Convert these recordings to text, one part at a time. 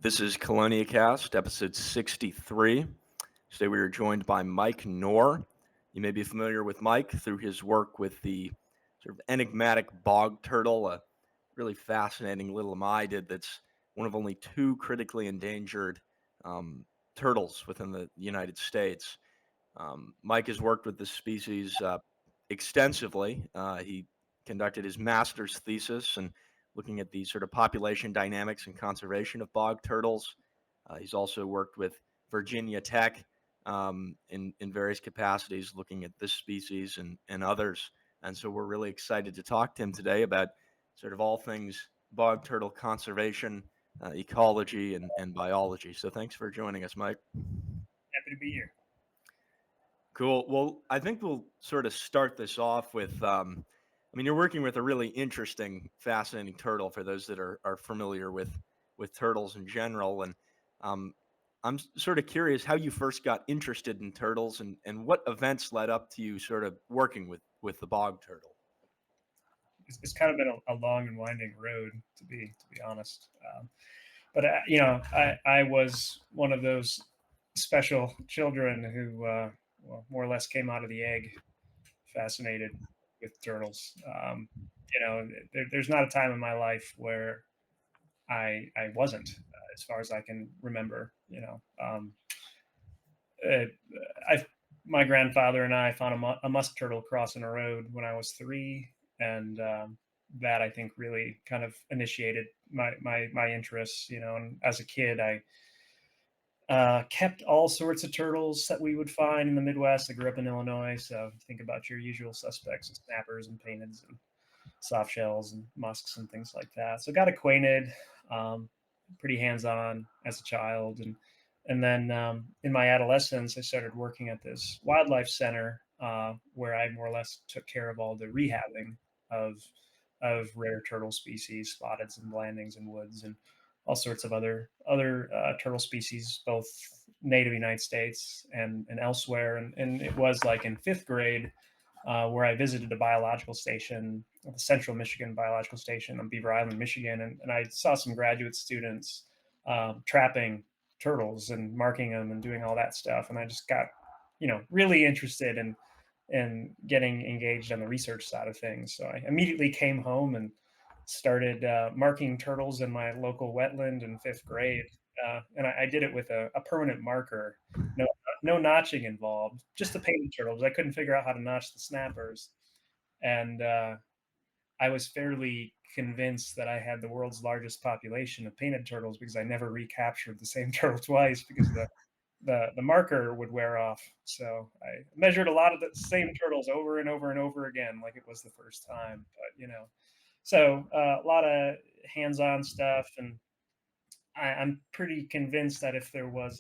This is CheloniaCast, episode 63. Today we are joined by Mike Knoerr. You may be familiar with Mike through his work with the sort of enigmatic bog turtle, a really fascinating little ammidid that's one of only two critically endangered turtles within the United States. Mike has worked with this species extensively. He conducted his master's thesis and looking at the sort of population dynamics and conservation of bog turtles. He's also worked with Virginia Tech in various capacities, looking at this species and others. And so we're really excited to talk to him today about sort of all things bog turtle conservation, ecology, and biology. So thanks for joining us, Mike. Happy to be here. Cool. Well, I think we'll sort of start this off with, you're working with a really interesting, fascinating turtle for those that are familiar with turtles in general. And I'm sort of curious how you first got interested in turtles and what events led up to you sort of working with the bog turtle. It's kind of been a long and winding road, to be honest. But I was one of those special children who, more or less came out of the egg, fascinated with turtles. There's not a time in my life where I wasn't, as far as I can remember. I my grandfather and I found a musk turtle crossing a road when I was 3, and that I think really kind of initiated my interests. And as a kid, I kept all sorts of turtles that we would find in the Midwest. I grew up in Illinois, so think about your usual suspects of snappers and painteds and soft shells and musks and things like that. So got acquainted, pretty hands-on as a child, and then in my adolescence, I started working at this wildlife center where I more or less took care of all the rehabbing of rare turtle species, spotteds and blandings and woods, and all sorts of other turtle species, both native United States and elsewhere. And it was like in 5th grade where I visited a biological station, the Central Michigan Biological Station on Beaver Island, Michigan, and I saw some graduate students trapping turtles and marking them and doing all that stuff. And I just got, really interested in getting engaged on the research side of things. So I immediately came home and started marking turtles in my local wetland in 5th grade. And I did it with a permanent marker, no notching involved, just the painted turtles. I couldn't figure out how to notch the snappers. And I was fairly convinced that I had the world's largest population of painted turtles because I never recaptured the same turtle twice because the marker would wear off. So I measured a lot of the same turtles over and over and over again, like it was the first time. But, so a lot of hands-on stuff. And I'm pretty convinced that if there was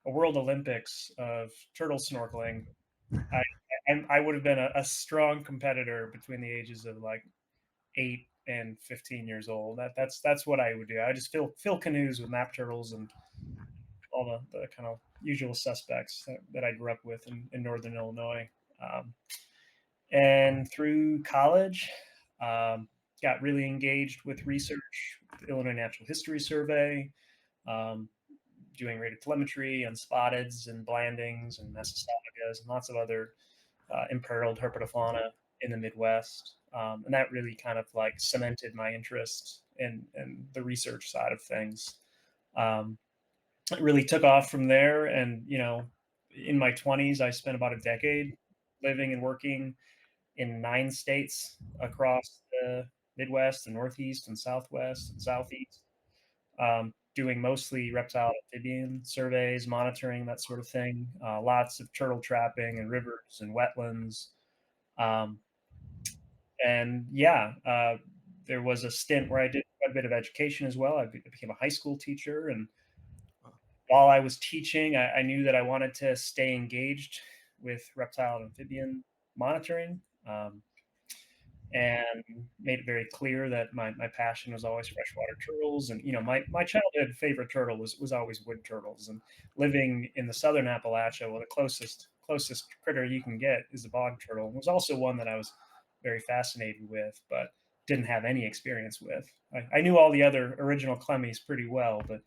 a World Olympics of turtle snorkeling, I would have been a strong competitor between the ages of like 8 and 15 years old. That's what I would do. I just fill canoes with map turtles and all the kind of usual suspects that I grew up with in Northern Illinois. And through college, got really engaged with research, with the Illinois Natural History Survey, doing radiotelemetry on spotteds and blandings and Messissagas and lots of other imperiled herpetofauna in the Midwest. And that really kind of like cemented my interest in the research side of things. It really took off from there. And, in my 20s, I spent about a decade living and working in 9 states across the Midwest and Northeast and Southwest and Southeast, doing mostly reptile amphibian surveys, monitoring, that sort of thing. Lots of turtle trapping in rivers and wetlands. There was a stint where I did quite a bit of education as well. I became a high school teacher. And while I was teaching, I knew that I wanted to stay engaged with reptile and amphibian monitoring. And made it very clear that my passion was always freshwater turtles. And, my childhood favorite turtle was always wood turtles. And living in the southern Appalachia, well, the closest critter you can get is a bog turtle. And it was also one that I was very fascinated with, but didn't have any experience with. I knew all the other original clemmies pretty well, but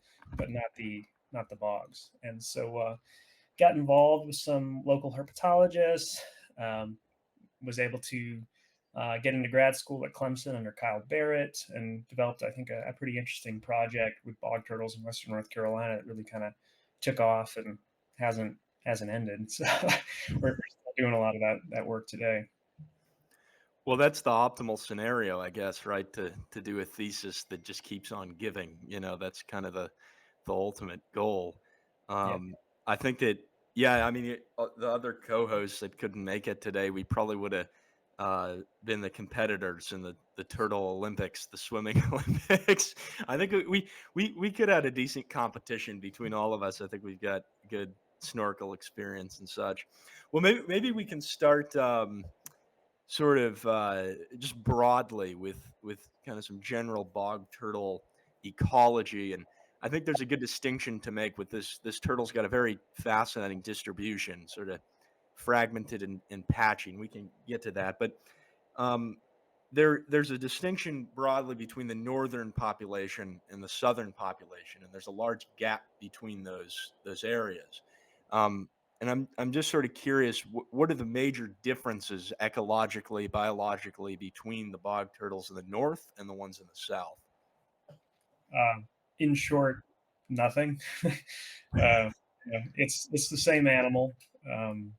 not the bogs. And so got involved with some local herpetologists. Was able to get into grad school at Clemson under Kyle Barrett, and developed, I think, a pretty interesting project with bog turtles in Western North Carolina that really kind of took off and hasn't ended. So we're still doing a lot of that work today. Well, that's the optimal scenario, I guess, right? To do a thesis that just keeps on giving. That's kind of the ultimate goal. Yeah. I think that, yeah, I mean, the other co-hosts that couldn't make it today, we probably would have been the competitors in the Turtle Olympics, the swimming Olympics. I think we could have a decent competition between all of us. I think we've got good snorkel experience and such. Well, maybe we can start. Sort of just broadly with kind of some general bog turtle ecology, and I think there's a good distinction to make with this turtle's got a very fascinating distribution, sort of fragmented and patchy, and we can get to that, but um, there's a distinction broadly between the northern population and the southern population, and there's a large gap between those areas. Um, and I'm just sort of curious, what are the major differences ecologically, biologically between the bog turtles in the north and the ones in the south? In short, nothing. It's the same animal. Um,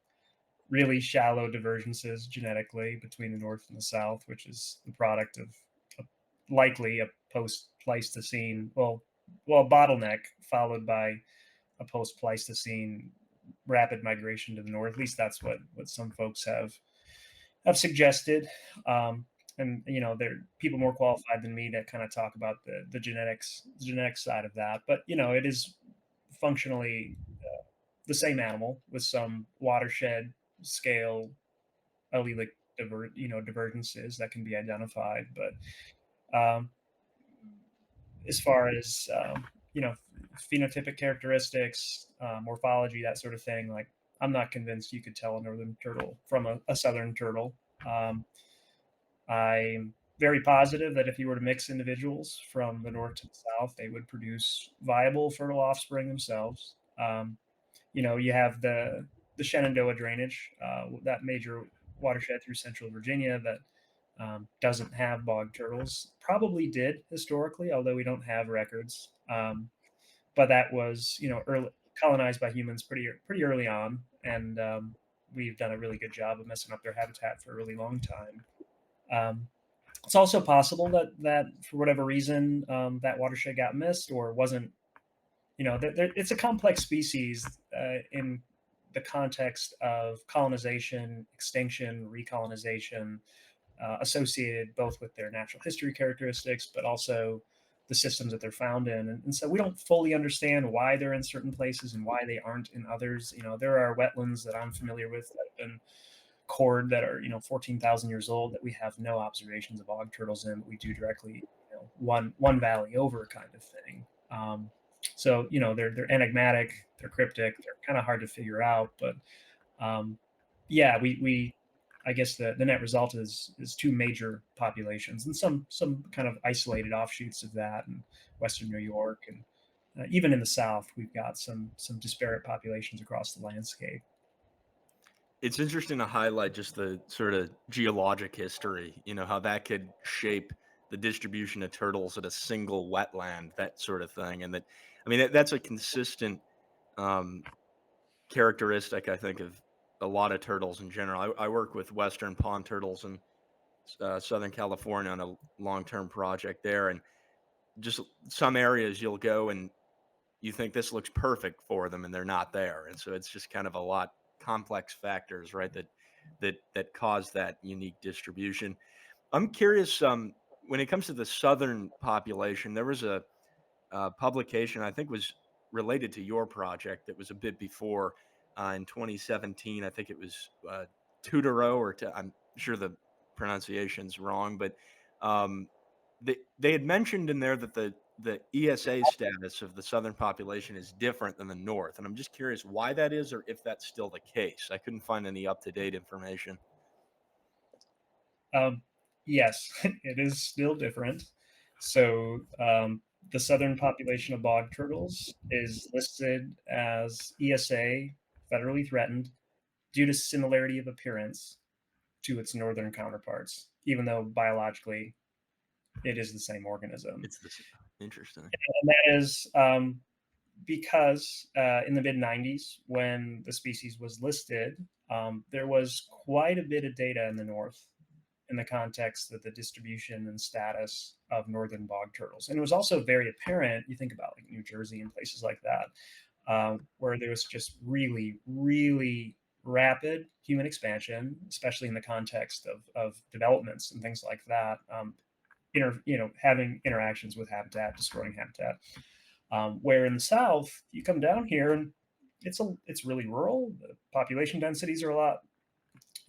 really shallow divergences genetically between the north and the south, which is the product of likely a post Pleistocene, bottleneck followed by a post Pleistocene rapid migration to the north. At least that's what some folks have suggested. And there are people more qualified than me to kind of talk about the genetic side of that. But it is functionally the same animal with some watershed scale allelic divergences that can be identified. But as far as phenotypic characteristics, morphology, that sort of thing, like I'm not convinced you could tell a northern turtle from a southern turtle. I'm very positive that if you were to mix individuals from the north to the south, they would produce viable fertile offspring themselves. You have the Shenandoah drainage, that major watershed through central Virginia that doesn't have bog turtles. Probably did historically, although we don't have records. But that was, early, colonized by humans pretty early on, and we've done a really good job of messing up their habitat for a really long time. It's also possible that for whatever reason that watershed got missed or wasn't. It's a complex species in the context of colonization, extinction, recolonization, associated both with their natural history characteristics, but also the systems that they're found in. And so we don't fully understand why they're in certain places and why they aren't in others. There are wetlands that I'm familiar with that have been cored that are 14,000 years old that we have no observations of bog turtles in, but we do directly one valley over kind of thing. So they're enigmatic, they're cryptic, they're kind of hard to figure out, but yeah, we I guess the net result is two major populations and some kind of isolated offshoots of that in Western New York, and even in the South, we've got some disparate populations across the landscape. It's interesting to highlight just the sort of geologic history, how that could shape the distribution of turtles at a single wetland, that sort of thing. And I mean, that's a consistent um, characteristic, I think, of a lot of turtles in general. I work with Western pond turtles in Southern California on a long-term project there. And just some areas you'll go and you think this looks perfect for them and they're not there. And so it's just kind of a lot complex factors, right? That cause that unique distribution. I'm curious, when it comes to the southern population, there was a publication I think was related to your project that was a bit before in 2017. I think it was Tutoro, I'm sure the pronunciation's wrong, but um, they had mentioned in there that the ESA status of the southern population is different than the north, and I'm just curious why that is, or if that's still the case. I couldn't find any up to date information. Um, Yes, it is still different. So the southern population of bog turtles is listed as ESA, federally threatened, due to similarity of appearance to its northern counterparts, even though biologically it is the same organism. It's this interesting. And that is because in the mid 90s, when the species was listed, there was quite a bit of data in the north in the context of the distribution and status of northern bog turtles. And it was also very apparent, you think about like New Jersey and places like that, where there was just really, really rapid human expansion, especially in the context of developments and things like that. Having interactions with habitat, destroying habitat. Where in the South, you come down here and it's really rural. The population densities are a lot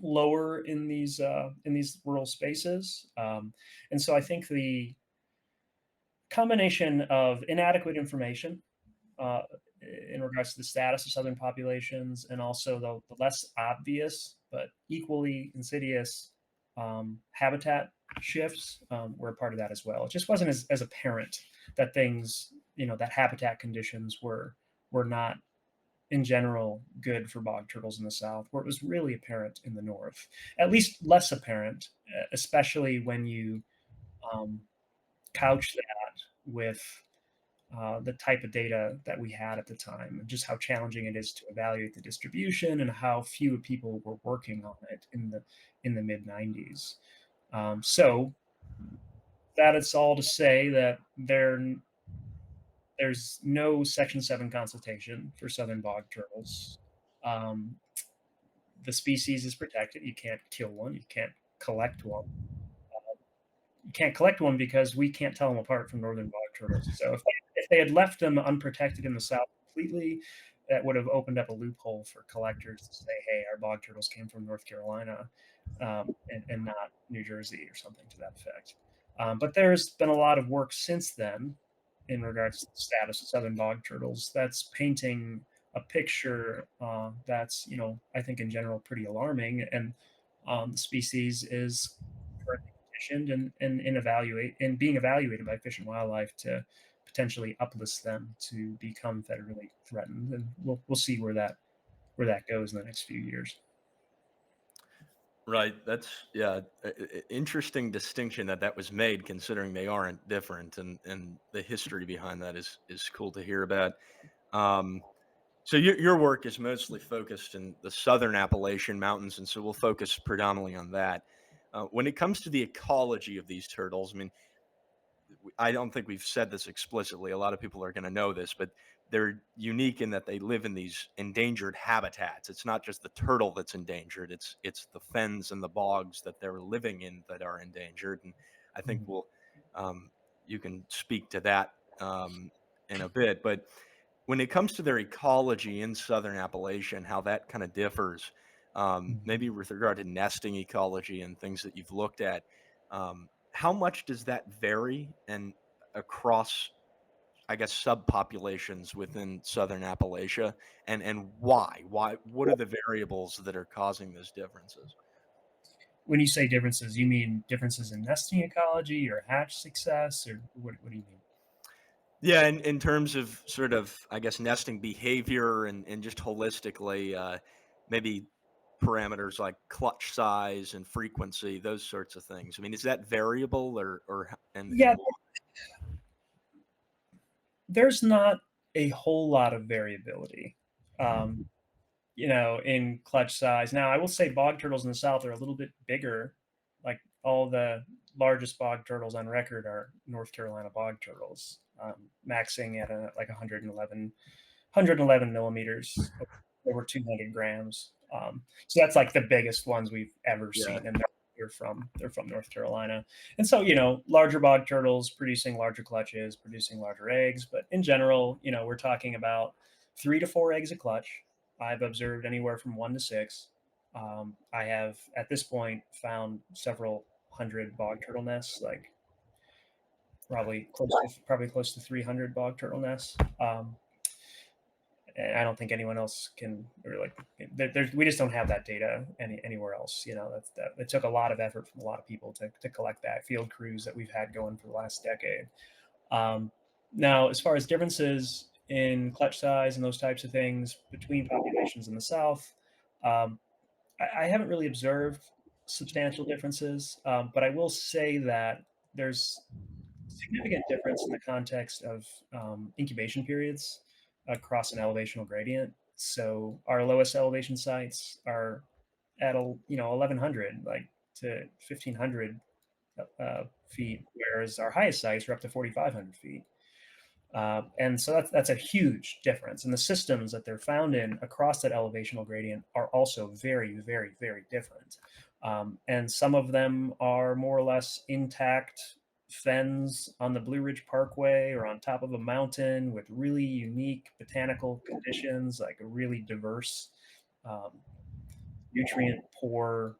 lower in these rural spaces, and so I think the combination of inadequate information uh, in regards to the status of southern populations, and also the less obvious but equally insidious habitat shifts were a part of that as well. It just wasn't as apparent that things, that habitat conditions were not in general good for bog turtles in the south, where it was really apparent in the north, at least less apparent, especially when you um, couch that with the type of data that we had at the time, and just how challenging it is to evaluate the distribution and how few people were working on it in the mid 90s. So that it's all to say that there's no Section 7 consultation for southern bog turtles. Um, the species is protected. You can't kill one. You can't collect one. You can't collect one because we can't tell them apart from northern bog turtles. So if they had left them unprotected in the south completely, that would have opened up a loophole for collectors to say, "Hey, our bog turtles came from North Carolina, and not New Jersey," or something to that effect. But there's been a lot of work since then in regards to the status of southern bog turtles that's painting a picture that's, I think in general pretty alarming, and the species is currently petitioned and being evaluated by Fish and Wildlife to potentially uplist them to become federally threatened, and we'll see where that goes in the next few years. Right. That's yeah, interesting distinction that was made, considering they aren't different, and the history behind that is cool to hear about. Um, so your work is mostly focused in the southern Appalachian Mountains, and so we'll focus predominantly on that. When it comes to the ecology of these turtles, I mean, I don't think we've said this explicitly. A lot of people are going to know this, but they're unique in that they live in these endangered habitats. It's not just the turtle that's endangered; it's the fens and the bogs that they're living in that are endangered. And I think Mhm. um, you can speak to that in a bit. But when it comes to their ecology in southern Appalachia and how that kind of differs, Mhm. maybe with regard to nesting ecology and things that you've looked at, how much does that vary and across, I guess, subpopulations within southern Appalachia, and why? Why? What are the variables that are causing those differences? When you say differences, you mean differences in nesting ecology or hatch success, or what do you mean? Yeah, in terms of sort of, I guess, nesting behavior and just holistically, maybe parameters like clutch size and frequency, those sorts of things. I mean, is that variable and Yeah, why? there's not a whole lot of variability. Um, in clutch size. Now, I will say bog turtles in the south are a little bit bigger. Like all the largest bog turtles on record are North Carolina bog turtles, maxing at like 111 millimeters, over 200 grams. So that's like the biggest ones we've ever Yeah. seen, and they're from North Carolina. And so larger bog turtles producing larger clutches, producing larger eggs. But in general, we're talking about 3 to 4 eggs a clutch. I've observed anywhere from 1 to 6. I have at this point found several hundred bog turtle nests, like probably close to 300 bog turtle nests. I don't think anyone else can, or like we just don't have that data anywhere else. It took a lot of effort from a lot of people to collect that. Field crews that we've had going for the last decade. Um, Now, as far as differences in clutch size and those types of things between populations in the South, um, I haven't really observed substantial differences, but I will say that there's significant difference in the context of incubation periods across an elevational gradient. So our lowest elevation sites are at 1100 like to 1500 feet, whereas our highest sites are up to 4500 feet. And so that's a huge difference. And the systems that they're found in across that elevational gradient are also very, very, very different. And some of them are more or less intact fens on the Blue Ridge Parkway or on top of a mountain with really unique botanical conditions, like a really diverse, um, nutrient poor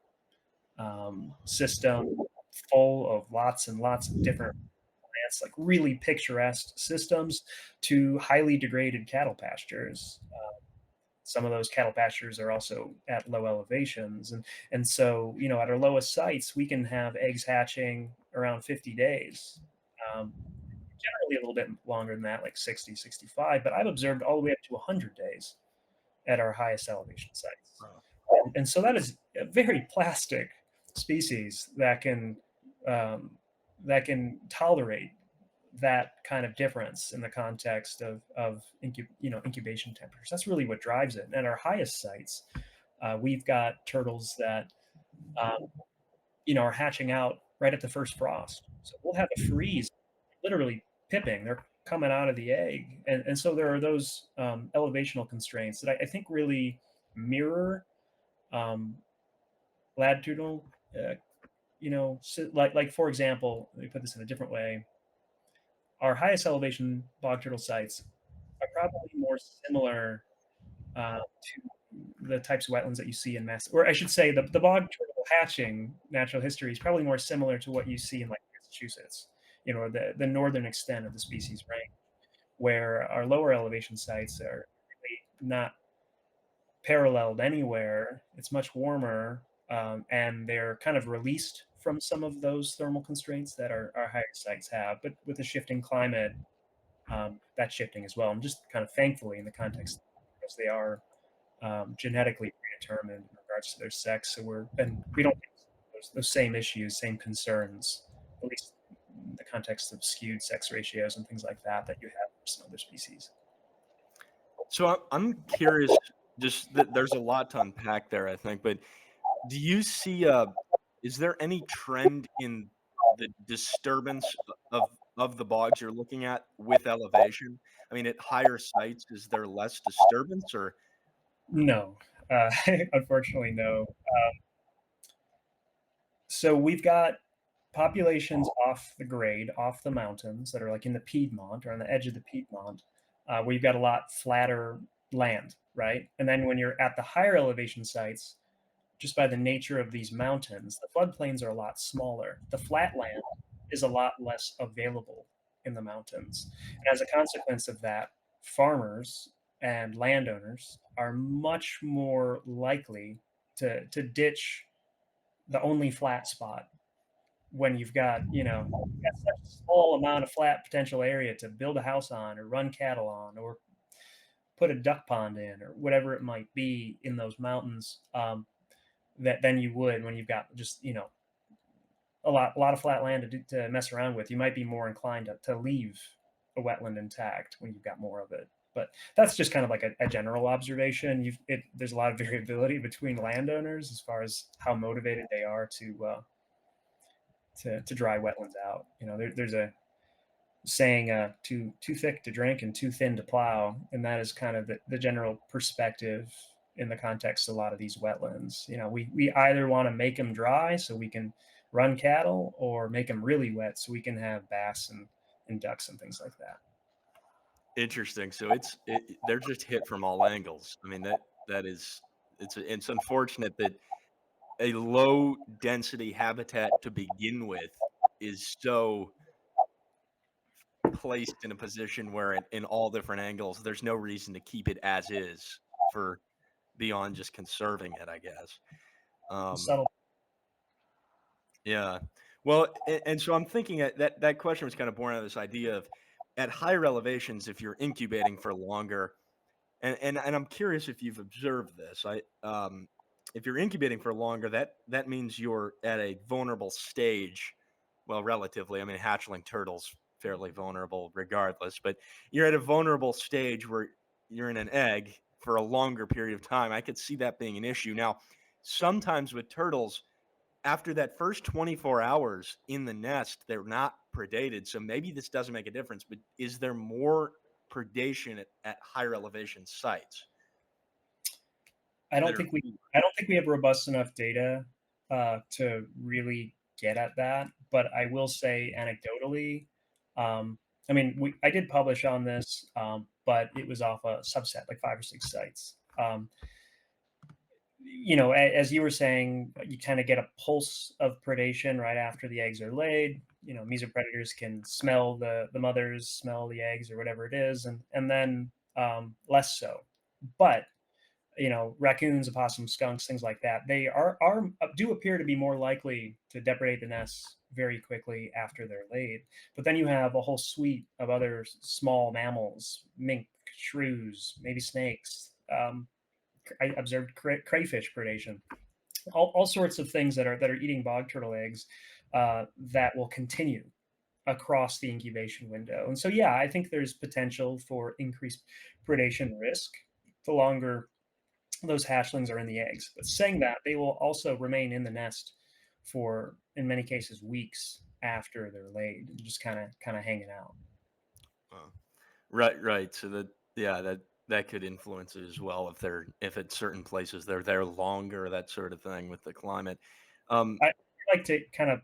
system full of lots and lots of different plants, like really picturesque systems, to highly degraded cattle pastures. Some of those cattle pastures are also at low elevations, and so at our lowest sites we can have eggs hatching around 50 days. Um, Generally a little bit longer than that, like 60, 65, but I've observed all the way up to 100 days at our highest elevation sites. And so that is a very plastic species um, that can tolerate that kind of difference in the context of incubation temperatures. That's really what drives it. And at our highest sites, we've got turtles that um, are hatching out right at the first frost. So we'll have a freeze, literally pipping. They're coming out of the egg, and so there are those elevational constraints that I think really mirror um, latitudinal. So like for example, let me put this in a different way. Our highest elevation bog turtle sites are probably more similar to the types of wetlands that you see in or I should say, the bog turtle hatching natural history is probably more similar to what you see in like Massachusetts, the northern extent of the species range, where our lower elevation sites are really not paralleled anywhere. It's much warmer, and they're kind of released from some of those thermal constraints that our higher sites have. But with the shifting climate, that's shifting as well. And just kind of thankfully in the context, because they are genetically predetermined in regards to their sex. So we don't have those same issues, same concerns, at least in the context of skewed sex ratios and things like that you have for some other species. So I'm curious, just that there's a lot to unpack there, I think, but do you see is there any trend in the disturbance of the bogs you're looking at with elevation? I mean, at higher sites, is there less disturbance or No, unfortunately, no. So we've got populations off the grade, off the mountains that are like in the Piedmont or on the edge of the Piedmont, where you've got a lot flatter land, right? And then when you're at the higher elevation sites, just by the nature of these mountains, the floodplains are a lot smaller. The flat land is a lot less available in the mountains. And as a consequence of that, farmers and landowners are much more likely to ditch the only flat spot when you've got such a small amount of flat potential area to build a house on or run cattle on or put a duck pond in or whatever it might be in those mountains, that than you would when you've got just a lot of flat land to mess around with. You might be more inclined to leave a wetland intact when you've got more of it. But that's just kind of like a general observation. There's a lot of variability between landowners as far as how motivated they are to dry wetlands out. There's a saying, too thick to drink and too thin to plow, and that is kind of the general perspective in the context of a lot of these wetlands. We either want to make them dry so we can run cattle, or make them really wet so we can have bass and ducks and things like that. interesting? So they're just hit from all angles. I mean, that is it's unfortunate that a low density habitat to begin with is so placed in a position where in all different angles, there's no reason to keep it as is for beyond just conserving it, I guess. Um, Subtle. yeah. Well, and so I'm thinking that question was kind of born out of this idea of at higher elevations, if you're incubating for longer, and I'm curious if you've observed this. If you're incubating for longer, that means you're at a vulnerable stage. Well, relatively. I mean, hatchling turtles fairly vulnerable regardless, but you're at a vulnerable stage where you're in an egg for a longer period of time. I could see that being an issue. Now, sometimes with turtles, after that first 24 hours in the nest, they're not predated. So maybe this doesn't make a difference, but is there more predation at higher elevation sites I that don't are think we I don't think we have robust enough data to really get at that. But I will say anecdotally, I mean, I did publish on this, but it was off a subset, like 5 or 6 sites. As you were saying, you kind of get a pulse of predation right after the eggs are laid. Mesopredators can smell the mothers, smell the eggs, or whatever it is, and then less so. But raccoons, opossums, skunks, things like that, they are do appear to be more likely to depredate the nests very quickly after they're laid. But then you have a whole suite of other small mammals, mink, shrews, maybe snakes. I observed crayfish predation, all sorts of things that are eating bog turtle eggs that will continue across the incubation window. And so, yeah, I think there's potential for increased predation risk the longer those hatchlings are in the eggs. But saying that, they will also remain in the nest for, in many cases, weeks after they're laid, and just kind of hanging out. uh, right, right. So that could influence it as well if at certain places they're there longer, that sort of thing with the climate. Um, I like to kind of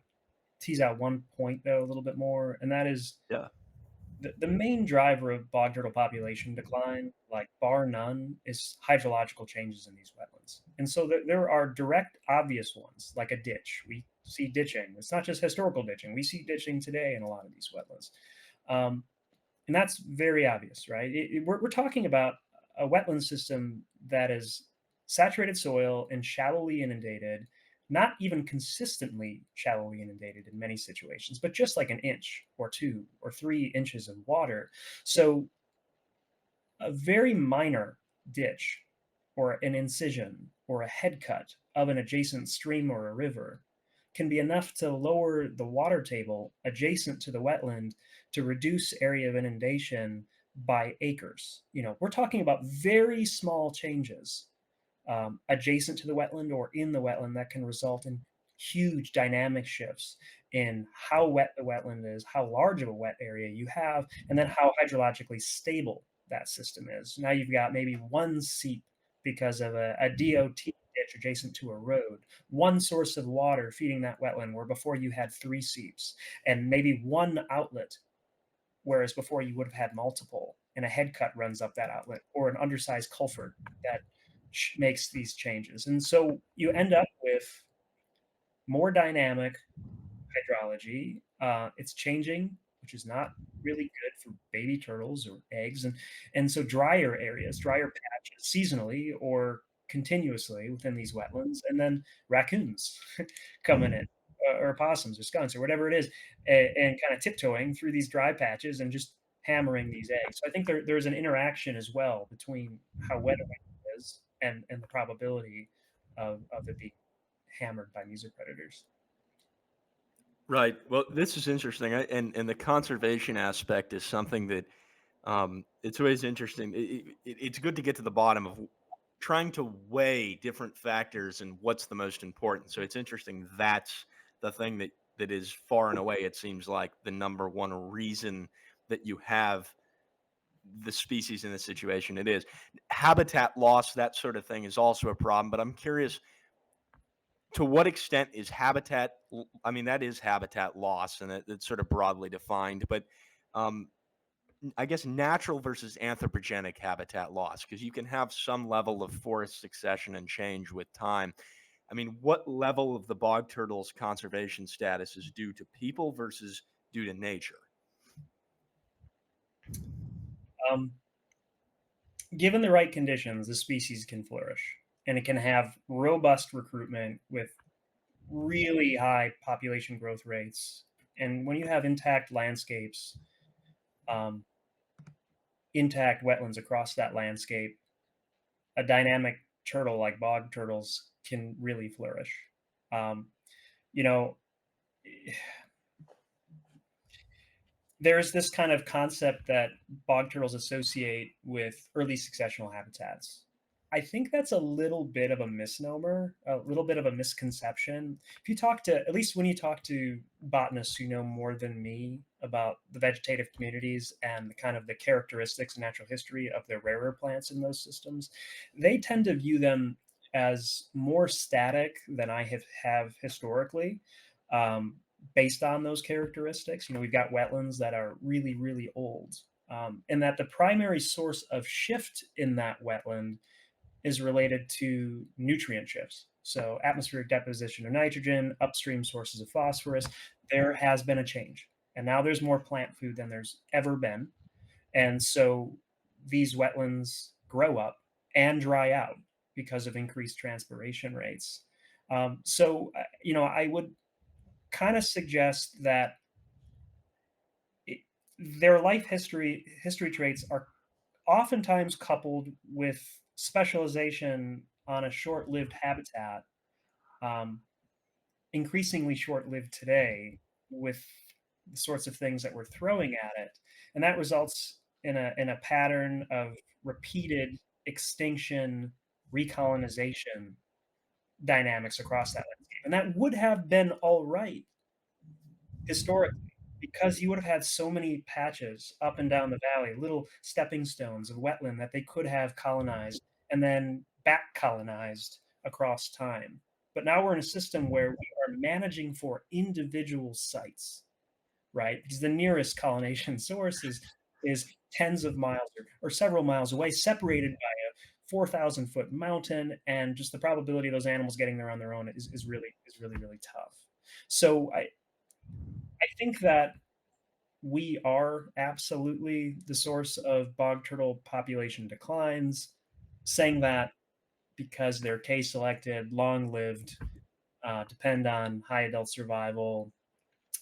tease out one point though a little bit more, and that is yeah, the main driver of bog turtle population decline, like bar none, is hydrological changes in these wetlands. And so there are direct, obvious ones, like a ditch. We see ditching. It's not just historical ditching. We see ditching today in a lot of these wetlands. Um, and that's very obvious, right? We're talking about a wetland system that is saturated soil and shallowly inundated, not even consistently shallowly inundated in many situations, but just like an inch or 2 or 3 inches of water. So a very minor ditch or an incision or a head cut of an adjacent stream or a river can be enough to lower the water table adjacent to the wetland to reduce area of inundation by acres. We're talking about very small changes adjacent to the wetland or in the wetland that can result in huge dynamic shifts in how wet the wetland is, how large of a wet area you have, and then how hydrologically stable that system is. Now you've got maybe one seep because of a DOT ditch adjacent to a road, one source of water feeding that wetland where before you had 3 seeps, and maybe one outlet, whereas before you would have had multiple, and a head cut runs up that outlet, or an undersized culvert that makes these changes. And so you end up with more dynamic hydrology. It's changing, which is not really good for baby turtles or eggs, and so drier areas, drier patches, seasonally or continuously within these wetlands, and then raccoons coming in, or possums or skunks or whatever it is, and kind of tiptoeing through these dry patches and just hammering these eggs. So I think there's an interaction as well between how wet a wetland is and the probability of it being hammered by mesopredators. right. Well, this is interesting, and the conservation aspect is something that it's always interesting. It's good to get to the bottom of trying to weigh different factors and what's the most important. So it's interesting that's the thing that is far and away, it seems like, the number one reason that you have the species in this situation. It is habitat loss, that sort of thing is also a problem. But I'm curious, to what extent is I mean, that is habitat loss, and it's sort of broadly defined, but um, I guess natural versus anthropogenic habitat loss, because you can have some level of forest succession and change with time. I mean, what level of the bog turtle's conservation status is due to people versus due to nature? Um, Given the right conditions, the species can flourish, and it can have robust recruitment with really high population growth rates. And when you have intact landscapes, um, intact wetlands across that landscape, a dynamic turtle like bog turtles can really flourish. Um, you know, there's this kind of concept that bog turtles associate with early successional habitats. I think that's a little bit of a misnomer, a little bit of a misconception. If you talk to, at least when you talk to botanists who know more than me about the vegetative communities and the kind of the characteristics and natural history of the rarer plants in those systems, they tend to view them as more static than I have historically. Um, Based on those characteristics. We've got wetlands that are really, really old, and that the primary source of shift in that wetland is related to nutrient shifts. So, atmospheric deposition of nitrogen, upstream sources of phosphorus. There has been a change, and now there's more plant food than there's ever been. And so, these wetlands grow up and dry out because of increased transpiration rates. I would kind of suggest that it, their life history traits are oftentimes coupled with specialization on a short-lived habitat, um, increasingly short-lived today with the sorts of things that we're throwing at it, and that results in a pattern of repeated extinction, recolonization dynamics across that landscape, and that would have been all right historically, because you would have had so many patches up and down the valley, little stepping stones of wetland that they could have colonized and then back colonized across time. But now we're in a system where we are managing for individual sites, right? Because the nearest colonization source is tens of miles or several miles away, separated by a 4,000-foot mountain, and just the probability of those animals getting there on their own is really really tough. So I think that we are absolutely the source of bog turtle population declines. Saying that because they're K-selected, long-lived, depend on high adult survival,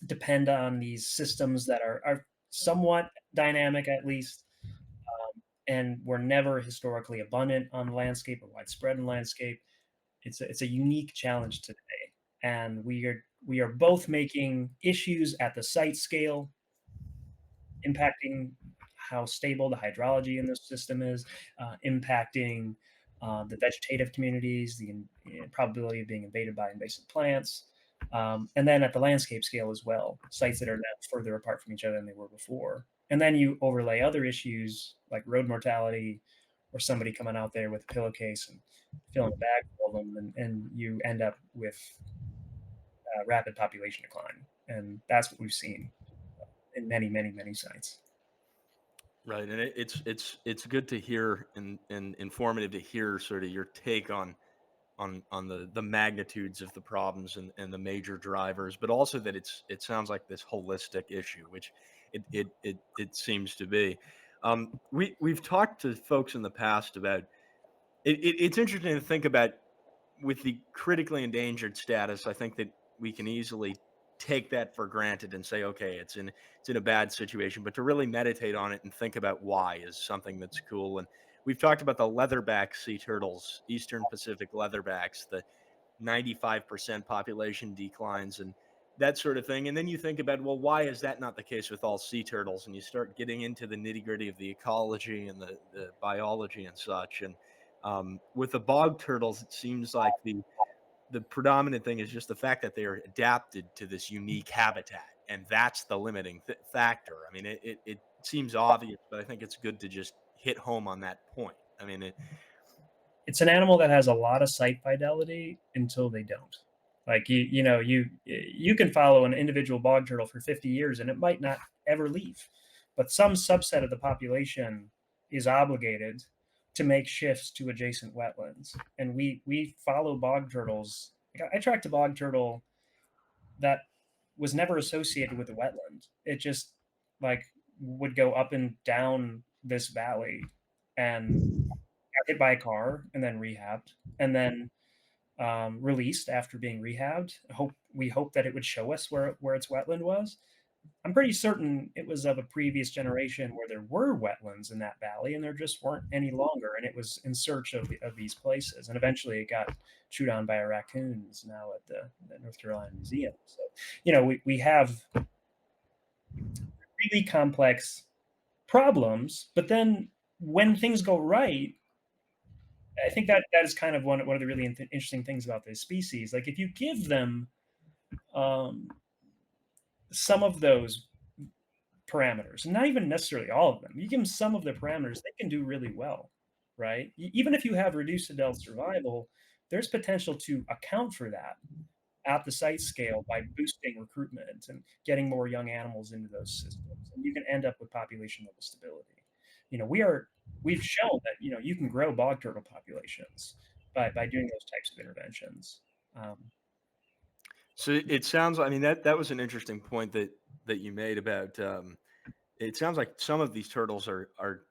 depend on these systems that are somewhat dynamic at least, and were never historically abundant on the landscape or widespread in landscape. It's a unique challenge today, and we are both making issues at the site scale impacting how stable the hydrology in this system is, impacting the vegetative communities, the probability of being invaded by invasive plants, and then at the landscape scale as well, sites that are now further apart from each other than they were before. And then you overlay other issues like road mortality or somebody coming out there with a pillowcase and filling a bag full of them, and you end up with rapid population decline. And that's what we've seen in many, many, many sites. Right, and it's good to hear and informative to hear sort of your take on the magnitudes of the problems and the major drivers, but also that it sounds like this holistic issue, which it seems to be. We've talked to folks in the past about it's interesting to think about with the critically endangered status. I think that we can easily take that for granted and say, okay, it's in a bad situation, but to really meditate on it and think about why is something that's cool. And we've talked about the leatherback sea turtles, Eastern Pacific leatherbacks, the 95% population declines and that sort of thing. And then you think about, well, why is that not the case with all sea turtles? And you start getting into the nitty gritty of the ecology and the biology and such. And with the bog turtles, it seems like the predominant thing is just the fact that they're adapted to this unique habitat, and that's the limiting factor. I mean, it seems obvious, but I think it's good to just hit home on that point. I mean, It's an animal that has a lot of site fidelity until they don't. Like you can follow an individual bog turtle for 50 years and it might not ever leave, but some subset of the population is obligated to make shifts to adjacent wetlands. And we follow bog turtles. I tracked a bog turtle that was never associated with the wetland. It just like would go up and down this valley and got hit by a car and then rehabbed and then released after being rehabbed. We hope that it would show us where its wetland was. I'm pretty certain it was of a previous generation where there were wetlands in that valley, and there just weren't any longer. And it was in search of these places. And eventually, it got chewed on by raccoons now at the North Carolina Museum. So, we have really complex problems, but then when things go right, I think that is kind of one of the really interesting things about this species. Like if you give them um, some of those parameters, and not even necessarily all of them, you give them some of the parameters, they can do really well, right? Even if you have reduced adult survival, there's potential to account for that at the site scale by boosting recruitment and getting more young animals into those systems, and you can end up with population level stability. We've shown that you can grow bog turtle populations by doing those types of interventions. Um, So it sounds, I mean, that was an interesting point that you made about, it sounds like some of these turtles are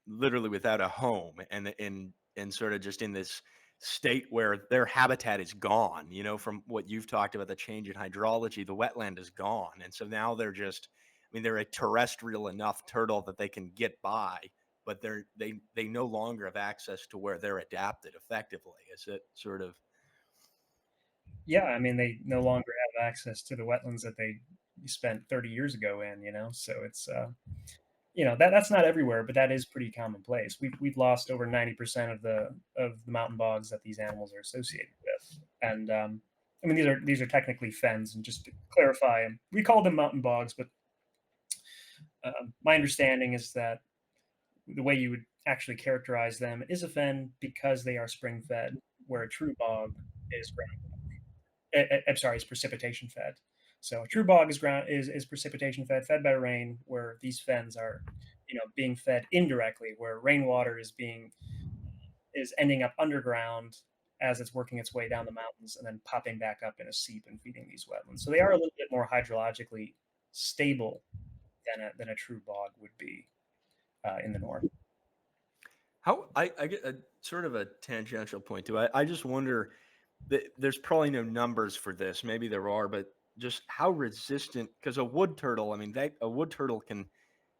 literally without a home and sort of just in this state where their habitat is gone, from what you've talked about, the change in hydrology, the wetland is gone. And so now they're just, I mean, they're a terrestrial enough turtle that they can get by, but they no longer have access to where they're adapted effectively. Is it sort of? yeah, I mean, they no longer have access to the wetlands that they spent 30 years ago in, so it's that's not everywhere, but that is pretty commonplace. We've lost over 90% of the mountain bogs that these animals are associated with. And I mean, these are technically fens, and just to clarify, we call them mountain bogs, but my understanding is that the way you would actually characterize them is a fen because they are spring fed, where a true bog is I'm sorry, is precipitation fed. So a true bog is precipitation fed by rain, where these fens are, being fed indirectly, where rainwater is ending up underground as it's working its way down the mountains and then popping back up in a seep and feeding these wetlands. So they are a little bit more hydrologically stable than a true bog would be in the north. How I get a sort of a tangential point too. I just wonder that there's probably no numbers for this. Maybe there are, but just how resistant, because a wood turtle, I mean, a wood turtle can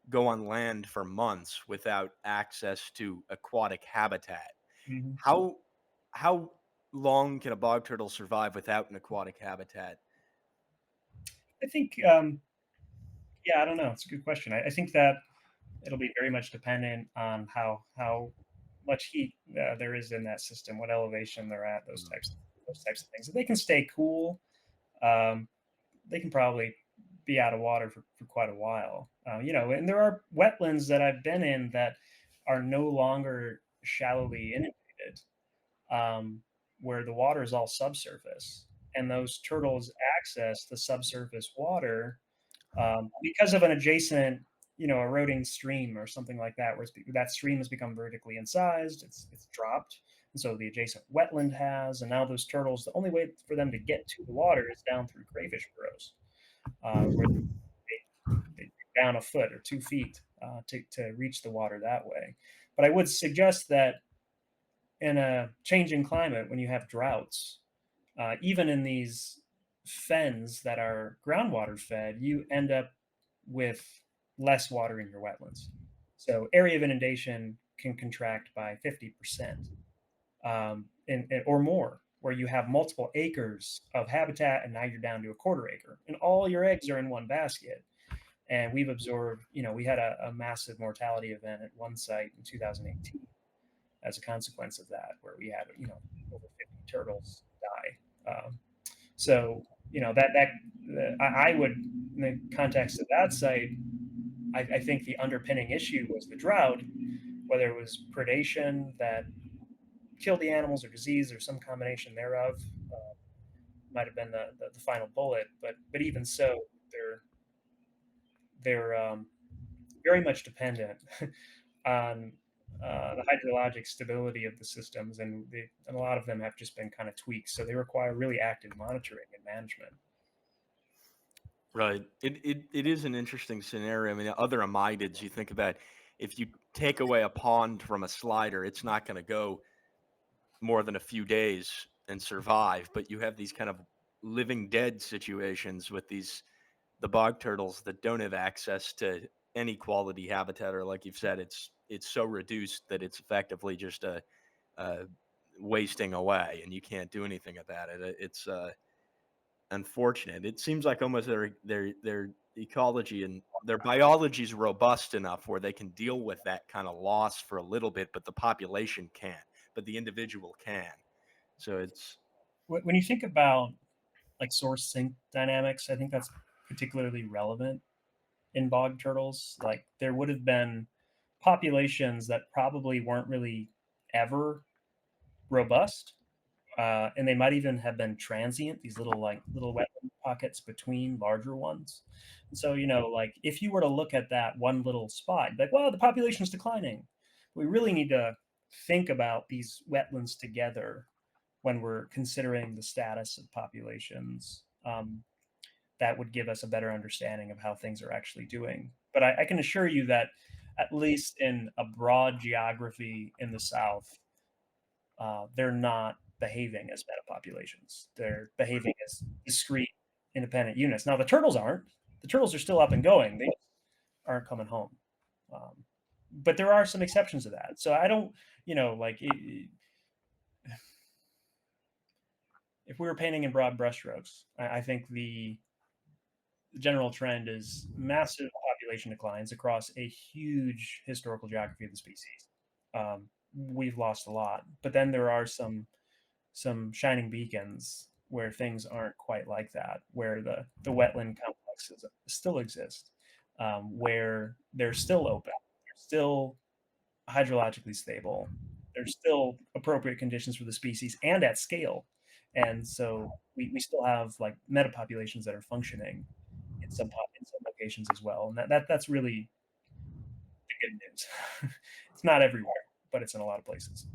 go on land for months without access to aquatic habitat. Mhm. How long can a bog turtle survive without an aquatic habitat? I think, yeah, I don't know. It's a good question. I think that it'll be very much dependent on how much heat there is in that system, what elevation they're at, Mm. those types of things. If they can stay cool, um, they can probably be out of water for quite a while. And there are wetlands that I've been in that are no longer shallowly inundated, um, where the water is all subsurface, and those turtles access the subsurface water because of an adjacent, eroding stream or something like that, where that stream has become vertically incised, it's dropped, and so the adjacent wetland has, and now those turtles, the only way for them to get to the water is down through crayfish burrows, where they dig down a foot or 2 feet to reach the water that way. But I would suggest that in a changing climate, when you have droughts, even in these fens that are groundwater fed, you end up with less water in your wetlands. So area of inundation can contract by 50% or more, where you have multiple acres of habitat and now you're down to a quarter acre and all your eggs are in one basket. And we've observed, we had a massive mortality event at one site in 2018 as a consequence of that, where we had, over 50 turtles die. So, I would, in the context of that site, I think the underpinning issue was the drought, whether it was predation that killed the animals or disease or some combination thereof, might have been the final bullet. But even so, they're very much dependent on the hydrologic stability of the systems, and a lot of them have just been kind of tweaked, so they require really active monitoring and management. Right. It is an interesting scenario. I mean, other amidids you think about, if you take away a pond from a slider, it's not going to go more than a few days and survive. But you have these kind of living dead situations with the bog turtles that don't have access to any quality habitat, or like you've said, it's so reduced that it's effectively just a wasting away, and you can't do anything about it. It's unfortunate. It seems like almost their ecology and their biology is robust enough where they can deal with that kind of loss for a little bit, but the population can't, but the individual can. So it's When you think about like source sink dynamics, I think that's particularly relevant in bog turtles. Like there would have been populations that probably weren't really ever robust, and they might even have been transient. These little wetland pockets between larger ones. And so like if you were to look at that one little spot, like, well, the population is declining. We really need to think about these wetlands together when we're considering the status of populations. That would give us a better understanding of how things are actually doing. But I can assure you that, at least in a broad geography in the South, they're not behaving as metapopulations. They're behaving as discrete, independent units. Now, the turtles aren't. The turtles are still up and going. They aren't coming home. Um, but there are some exceptions to that. So I don't, like if we were painting in broad brushstrokes, I think the general trend is massive population declines across a huge historical geography of the species. We've lost a lot, but then there are some shining beacons where things aren't quite like that, where the wetland complexes still exist, where they're still open, they're still hydrologically stable, there's still appropriate conditions for the species and at scale. And so we still have like metapopulations that are functioning in some locations as well. And that's really the good news. It's not everywhere, but it's in a lot of places.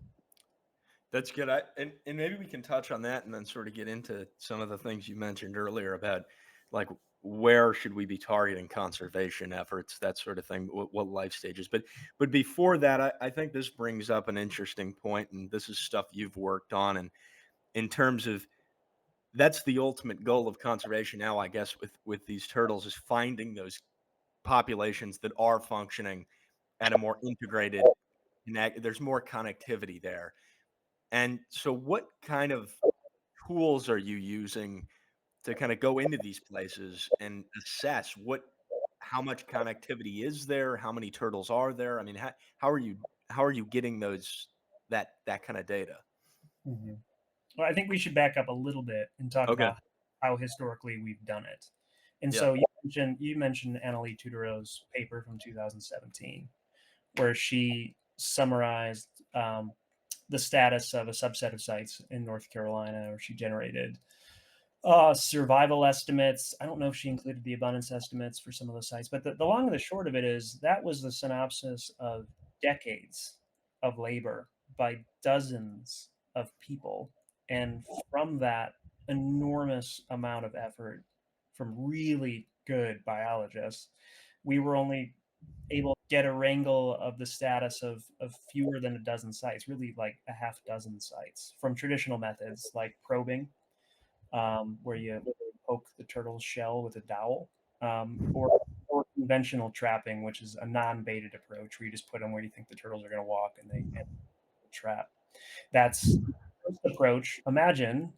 That's good. And maybe we can touch on that and then sort of get into some of the things you mentioned earlier about like where should we be targeting conservation efforts, that sort of thing, what life stages. But before that, I think this brings up an interesting point, and this is stuff you've worked on, and in terms of that's the ultimate goal of conservation now, I guess, with these turtles is finding those populations that are functioning at a more integrated, there's more connectivity there. And so what kind of tools are you using to kind of go into these places and assess how much connectivity is there? How many turtles are there? I mean, how are you getting that kind of data? Mm-hmm. Well, I think we should back up a little bit and talk Okay. about how historically we've done it. And Yeah. so you mentioned Annalie Tudoreau's paper from 2017, where she summarized the status of a subset of sites in North Carolina, where she generated survival estimates. I don't know if she included the abundance estimates for some of the sites, but the long and the short of it is that was the synopsis of decades of labor by dozens of people. And from that enormous amount of effort from really good biologists, we were only able to get a wrangle of the status of fewer than a dozen sites, really like a half dozen sites from traditional methods like probing, where you poke the turtle's shell with a dowel, or conventional trapping, which is a non-baited approach where you just put them where you think the turtles are going to walk and they trap. That's the first approach. Imagine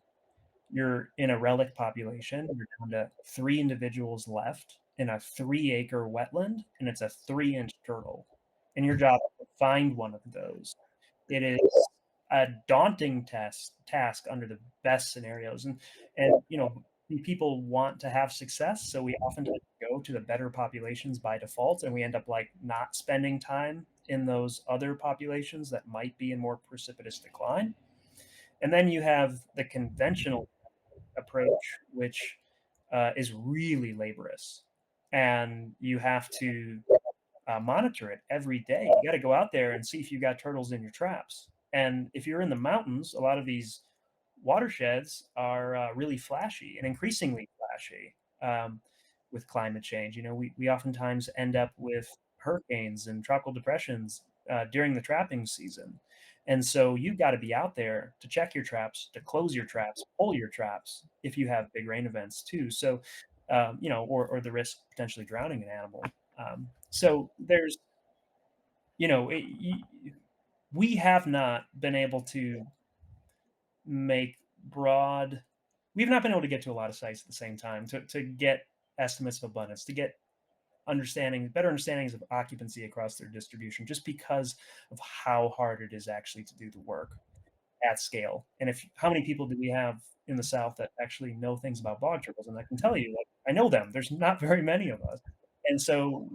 you're in a relic population, you're down to 3 individuals left in a 3-acre wetland, and it's a 3-inch turtle. And your job is to find one of those. It is a daunting task under the best scenarios. And people want to have success, so we often go to the better populations by default, and we end up like not spending time in those other populations that might be in more precipitous decline. And then you have the conventional approach, which is really laborious, and you have to monitor it every day. You got to go out there and see if you got turtles in your traps. And if you're in the mountains, a lot of these watersheds are really flashy and increasingly flashy with climate change. We oftentimes end up with hurricanes and tropical depressions during the trapping season. And so you've got to be out there to check your traps, to close your traps, pull your traps if you have big rain events too. So, or the risk of potentially drowning an animal. So there's, you know, we have not been able to make broad we've not been able to get to a lot of sites at the same time to get estimates of abundance, to get better understandings of occupancy across their distribution, just because of how hard it is actually to do the work at scale. And how many people do we have in the South that actually know things about bog turtles? And I can tell you, like, I know them. There's not very many of us. And so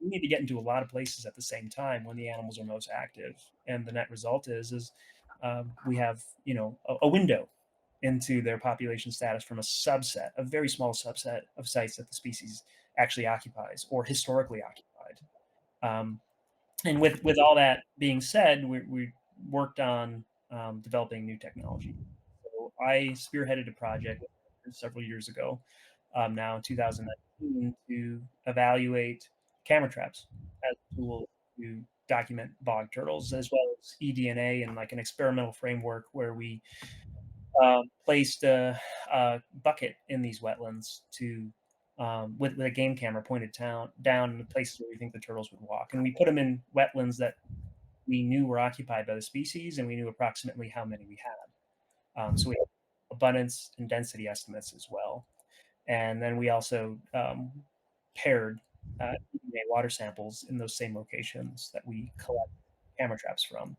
we need to get into a lot of places at the same time when the animals are most active. And the net result is we have, a window into their population status from a very small subset of sites that the species actually occupies or historically occupied. Um, and with all that being said, we worked on developing new technology. So I spearheaded a project several years ago, now in 2019, to evaluate camera traps as a tool to document bog turtles, as well as eDNA and like an experimental framework where we placed a bucket in these wetlands with a game camera pointed down in the places where we think the turtles would walk, and we put them in wetlands that we knew were occupied by the species, and we knew approximately how many we had. So we have abundance and density estimates as well, and then we also paired DNA water samples in those same locations that we collect camera traps from.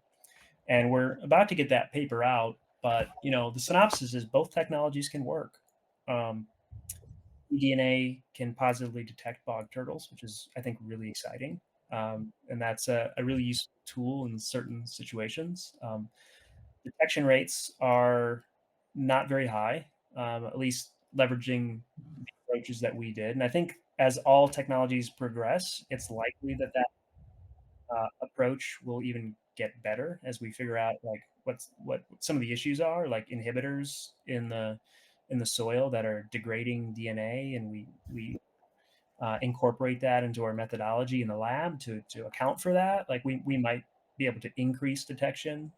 And we're about to get that paper out, but the synopsis is both technologies can work. DNA can positively detect bog turtles, which is, I think, really exciting. And that's a really useful tool in certain situations. Detection rates are not very high, at least leveraging the approaches that we did. And I think as all technologies progress, it's likely that approach will even get better as we figure out like what some of the issues are, like inhibitors in the soil that are degrading DNA, and we incorporate that into our methodology in the lab to account for that. Like we might be able to increase detection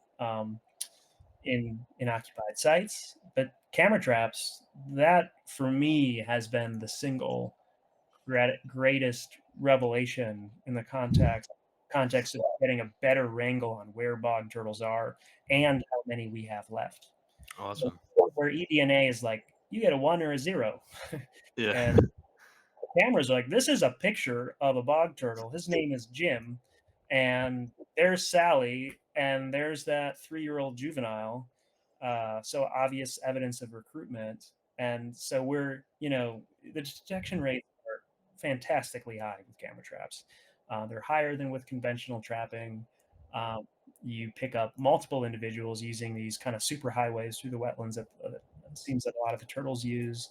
in occupied sites, but camera traps, that for me has been the single greatest revelation in the context of getting a better wrangle on where bog turtles are and how many we have left. Awesome. Where eDNA is like, you get a 1 or a 0. Yeah. And cameras are like, this is a picture of a bog turtle. His name is Jim, and there's Sally, and there's that 3-year-old juvenile. So obvious evidence of recruitment. And so the detection rates are fantastically high with camera traps. They're higher than with conventional trapping. You pick up multiple individuals using these kind of super highways through the wetlands that it seems that a lot of the turtles use.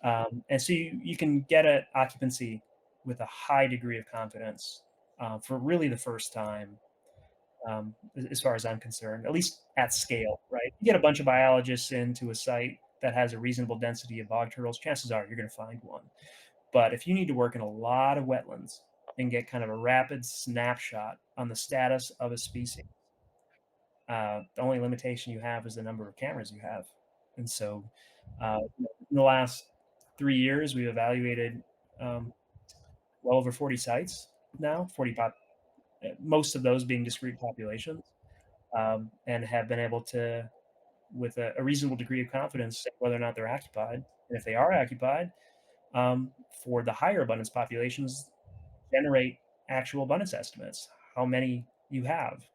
And so you can get at occupancy with a high degree of confidence for really the first time, as far as I'm concerned, at least at scale, right? You get a bunch of biologists into a site that has a reasonable density of bog turtles, chances are you're going to find one. But if you need to work in a lot of wetlands and get kind of a rapid snapshot on the status of a species, the only limitation you have is the number of cameras you have. And so in the last 3 years, we've evaluated well over 40 sites now, most of those being discrete populations, and have been able to, with a reasonable degree of confidence, say whether or not they're occupied. And if they are occupied, for the higher abundance populations, generate actual abundance estimates, how many you have.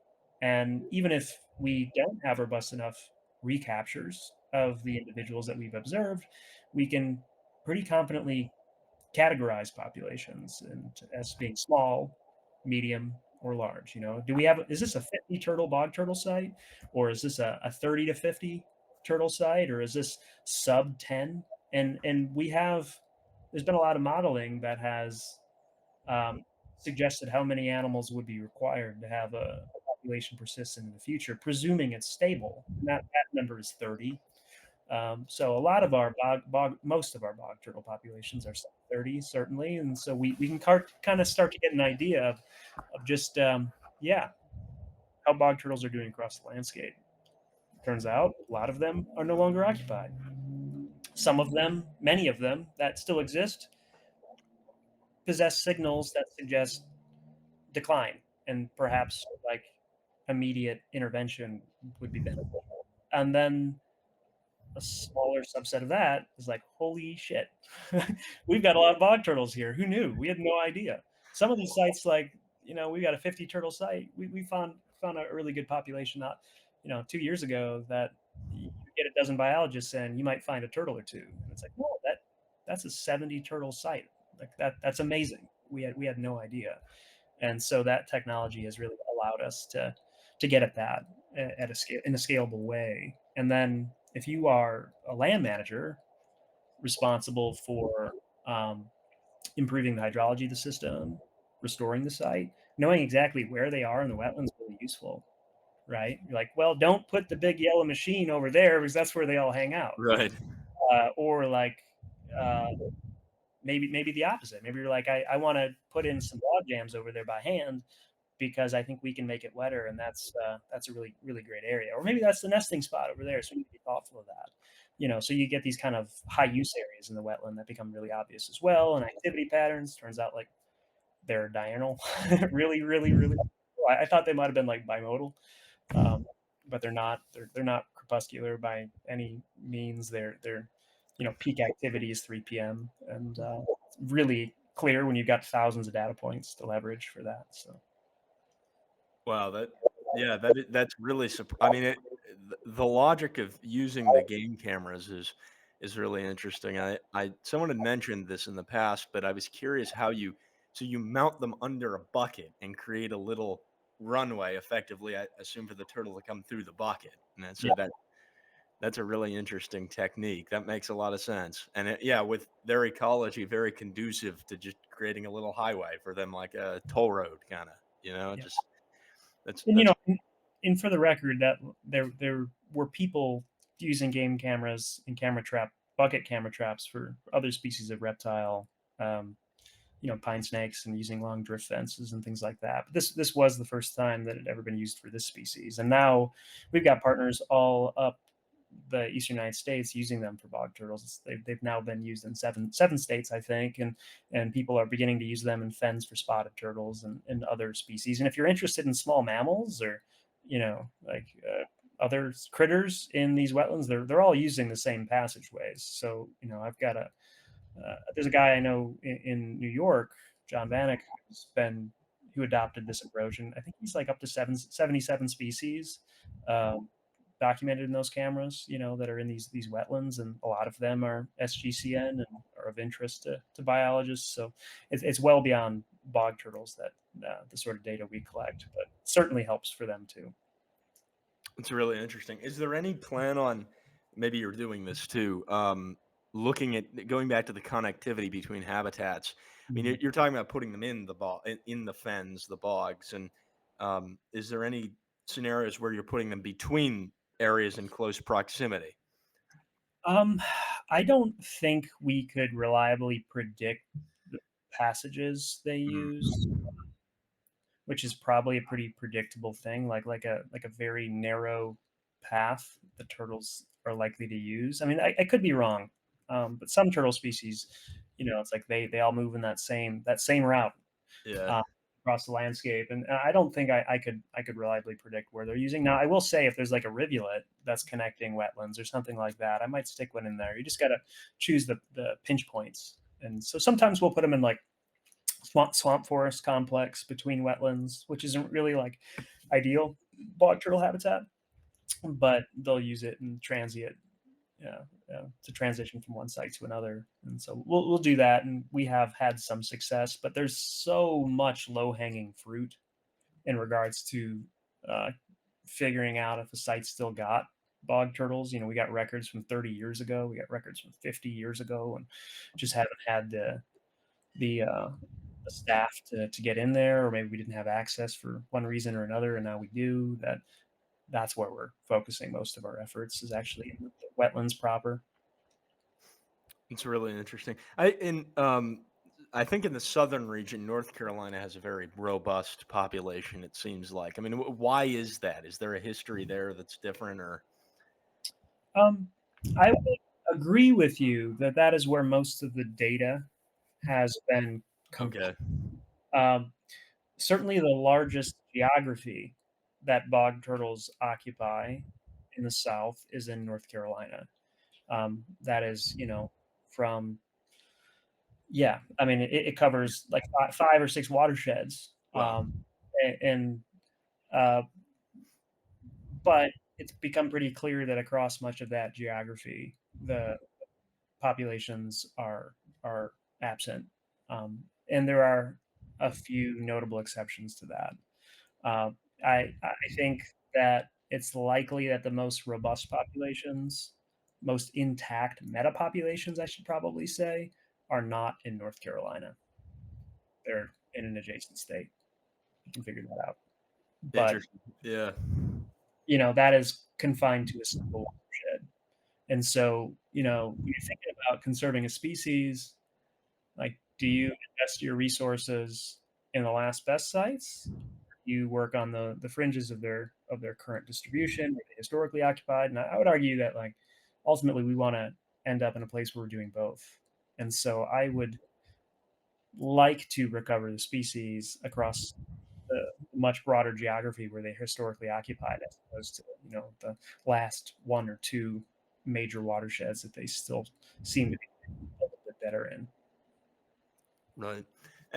And even if we don't have robust enough recaptures of the individuals that we've observed, we can pretty confidently categorize populations as being small, medium, or large. Is this a 50 turtle bog turtle site, or is this a 30 to 50 turtle site, or is this sub 10? And there's been a lot of modeling that has suggested how many animals would be required to have a population persistent in the future, presuming it's stable. And that number is 30. So a lot of our most of our bog turtle populations are sub 30, certainly, and so we can kind of start to get an idea of just yeah, how bog turtles are doing across the landscape. Turns out a lot of them are no longer occupied. Some of them, many of them that still exist, possess signals that suggest decline, and perhaps like immediate intervention would be beneficial. And then a smaller subset of that is like, holy shit, we've got a lot of bog turtles here. Who knew? We had no idea. Some of these sites, like, we got a 50 turtle site. We found a really good population not, 2 years ago, that you get a dozen biologists and you might find a turtle or two. And it's like, whoa, that's a 70 turtle site. Like that's amazing. We had no idea. And so that technology has really allowed us to get at that at a scale in a scalable way. And then if you are a land manager responsible for um, improving the hydrology of the system, restoring the site, knowing exactly where they are in the wetlands is really useful, right? You're like, well, don't put the big yellow machine over there because that's where they all hang out. Right. Or like uh, maybe the opposite. Maybe you're like, I want to put in some log jams over there by hand because I think we can make it wetter, and that's a really really great area. Or maybe that's the nesting spot over there, so we need to be thoughtful of that. So you get these kind of high use areas in the wetland that become really obvious as well, and activity patterns. Turns out like they're diurnal, really really really. I thought they might have been like bimodal, um, but they're not. They're not crepuscular by any means. They're peak activity is 3 p.m. and really clear when you've got thousands of data points to leverage for that. So. Wow, yeah, that's really I mean, the logic of using the game cameras is really interesting. Someone had mentioned this in the past, but I was curious how you mount them under a bucket and create a little runway effectively, I assume, for the turtle to come through the bucket. And then so that's a really interesting technique. That makes a lot of sense. And yeah, with their ecology, very conducive to just creating a little highway for them, like a toll road kind of, Yeah. just that's And that's and for the record, that there were people using game cameras and bucket camera traps for other species of reptile, um, pine snakes, and using long drift fences and things like that. But this was the first time that it had ever been used for this species, and now we've got partners all up the Eastern United States using them for bog turtles. They've now been used in seven states, I think, and people are beginning to use them in fens for spotted turtles and other species. And if you're interested in small mammals or like other critters in these wetlands, they're all using the same passageways. So I've got there's a guy I know in New York, John Vanek, who adopted this approach, and I think he's like up to 77 species um, documented in those cameras, that are in these wetlands, and a lot of them are SGCN and are of interest to biologists. So it's well beyond bog turtles that the sort of data we collect, but certainly helps for them too. it's really interesting. Is there any plan on, maybe you're doing this too, looking at going back to the connectivity between habitats? I mean, you're talking about putting them in in the fens, the bogs, and is there any scenarios where you're putting them between areas in close proximity? Um, I don't think we could reliably predict the passages they Mm, use, which is probably a pretty predictable thing, like a very narrow path the turtles are likely to use. I mean, I could be wrong, but some turtle species, it's like they all move in that same route yeah. uh, across the landscape, and I don't think I could reliably predict where they're using. Now, I will say if there's like a rivulet that's connecting wetlands or something like that, I might stick one in there. You just got to choose the pinch points, and so sometimes we'll put them in like swamp forest complex between wetlands, which isn't really like ideal bog turtle habitat, but they'll use it in transient, to transition from one site to another. And so we'll do that, and we have had some success, but there's so much low hanging fruit in regards to uh, figuring out if a site still got bog turtles. We got records from 30 years ago, we got records from 50 years ago, and just haven't had the staff to get in there, or maybe we didn't have access for one reason or another, and now we do. that's where we're focusing most of our efforts, is actually in the wetlands proper. It's really interesting. I think in the southern region, North Carolina has a very robust population. It seems like. I mean, why is that? Is there a history there that's different, or Um, I would agree with you that that is where most of the data has been okay? compiled. Um, Certainly, the largest geography that bog turtles occupy in the South is in North Carolina. That is, from yeah, I mean, it covers like five or six watersheds, Wow. and uh, but it's become pretty clear that across much of that geography, the populations are absent, and there are a few notable exceptions to that. Uh, I think that it's likely that the most robust populations, most intact meta populations, I should probably say, are not in North Carolina. They're in an adjacent state. You can figure that out. But Interesting. Yeah. that is confined to a single watershed. And so, when you're thinking about conserving a species, like, do you invest your resources in the last best sites? You work on the fringes of their current distribution, where they historically occupied. And I would argue that, like, ultimately we want to end up in a place where we're doing both. And so I would like to recover the species across the much broader geography where they historically occupied, as opposed to the last one or two major watersheds that they still seem to be a little bit better in. Right.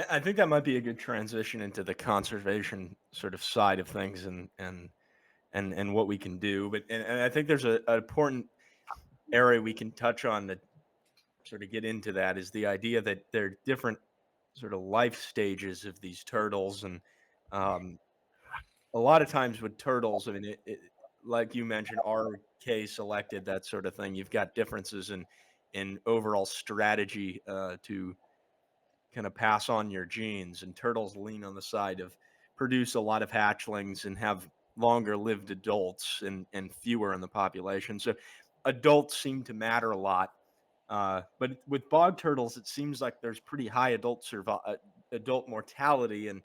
I think that might be a good transition into the conservation sort of side of things, and what we can do. But and I think there's an important area we can touch on that sort of get into that is the idea that there are different sort of life stages of these turtles, and um, a lot of times with turtles, I mean, like you mentioned, RK selected, that sort of thing. You've got differences in overall strategy to kind of pass on your genes, and turtles lean on the side of produce a lot of hatchlings and have longer lived adults and fewer in the population. So adults seem to matter a lot. But with bog turtles, it seems like there's pretty high adult mortality, and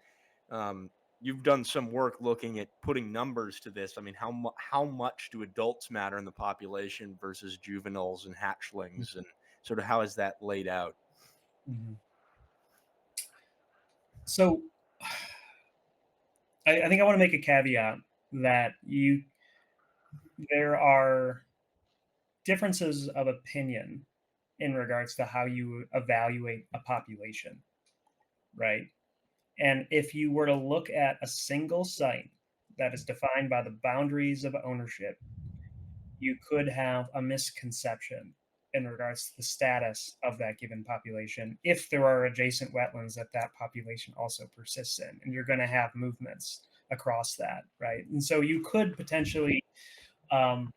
you've done some work looking at putting numbers to this. I mean, how much do adults matter in the population versus juveniles and hatchlings, and sort of how is that laid out? Mhm. So I think I want to make a caveat that there are differences of opinion in regards to how you evaluate a population, right? And if you were to look at a single site that is defined by the boundaries of ownership, you could have a misconception in regards to the status of that given population if there are adjacent wetlands that that population also persists in, and you're going to have movements across that, right? And so you could potentially um,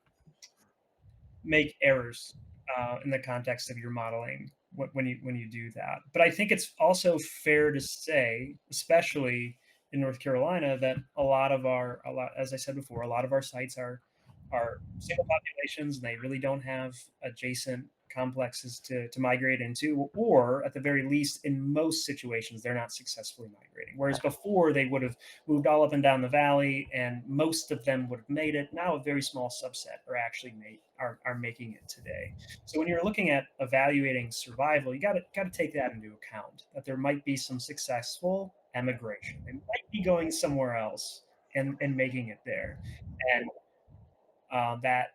make errors in the context of your modeling when you do that. But I think it's also fair to say, especially in North Carolina, that as I said before, a lot of our sites are single populations, and they really don't have adjacent complexes to migrate into, or at the very least, in most situations, they're not successfully migrating. Whereas before, they would have moved all up and down the valley, and most of them would have made it. Now, a very small subset are making it today. So when you're looking at evaluating survival, you got to take that into account. That there might be some successful emigration. They might be going somewhere else and making it there, and that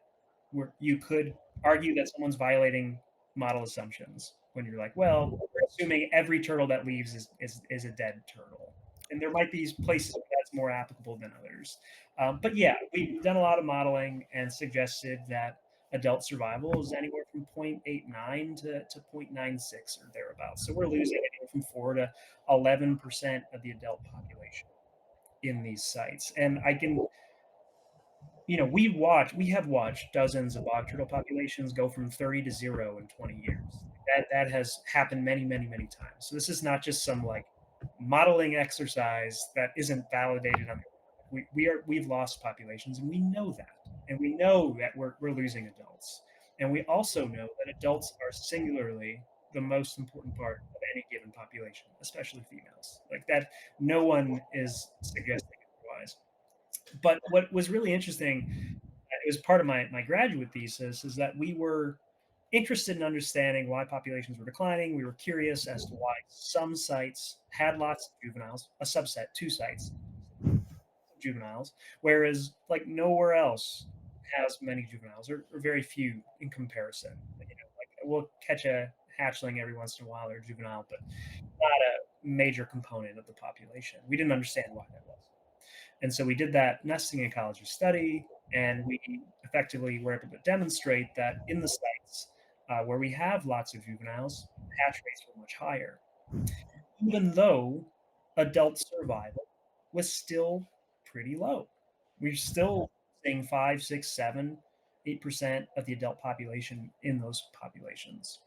where you could argue that someone's violating model assumptions when you're like, well, we're assuming every turtle that leaves is a dead turtle. And there might be places where that's more applicable than others. But yeah, we've done a lot of modeling and suggested that adult survival is anywhere from 0.89 to 0.96 or thereabouts. So we're losing anywhere from 4 to 11% of the adult population in these sites. And I can we have watched dozens of bog turtle populations go from 30 to 0 in 20 years. That has happened many, many, many times. So this is not just some like modeling exercise that isn't validated on we've lost populations, and we know that, we're losing adults, and we also know that adults are singularly the most important part of any given population, especially females. Like that, no one is suggesting otherwise. But what was really interesting, it was part of my graduate thesis, is that we were interested in understanding why populations were declining. We were curious as to why some sites had lots of juveniles, a subset, two sites, juveniles, whereas like nowhere else has many juveniles, or very few in comparison. You know, like we'll catch a hatchling every once in a while or a juvenile, but not a major component of the population. We didn't understand why that was. And so we did that nesting ecology study, and we effectively were able to demonstrate that in the sites where we have lots of juveniles, hatch rates were much higher, even though adult survival was still pretty low. We're still seeing 5, 6, 7, 8% of the adult population in those populations.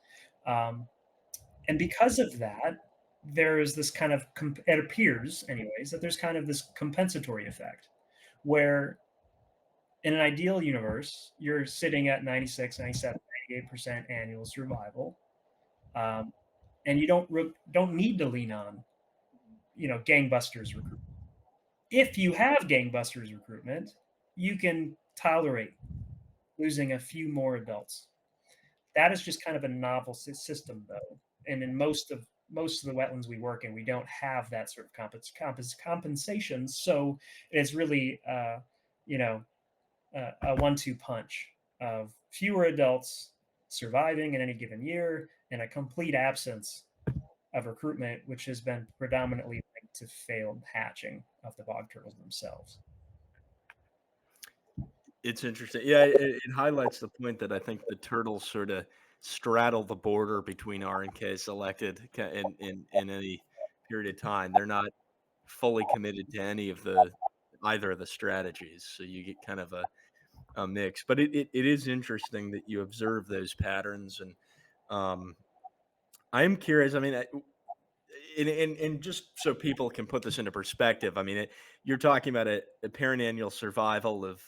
And because of that, there is this kind of, it appears, anyways, that there's kind of this compensatory effect where in an ideal universe, you're sitting at 96, 97, 98% annual survival. And you don't need to lean on, gangbusters recruitment. If you have gangbusters recruitment, you can tolerate losing a few more adults. That is just kind of a novel system, though. And in most of the wetlands we work in, we don't have that sort of compensation. So it's really, a 1-2 punch of fewer adults surviving in any given year and a complete absence of recruitment, which has been predominantly linked to failed hatching of the bog turtles themselves. It's interesting. Yeah, it highlights the point that I think the turtles sort of straddle the border between R and K selected in any period of time. They're not fully committed to any of the either of the strategies, so you get kind of a mix. But it is interesting that you observe those patterns, and I am curious. I mean, and just so people can put this into perspective, I mean, you're talking about a parent annual survival of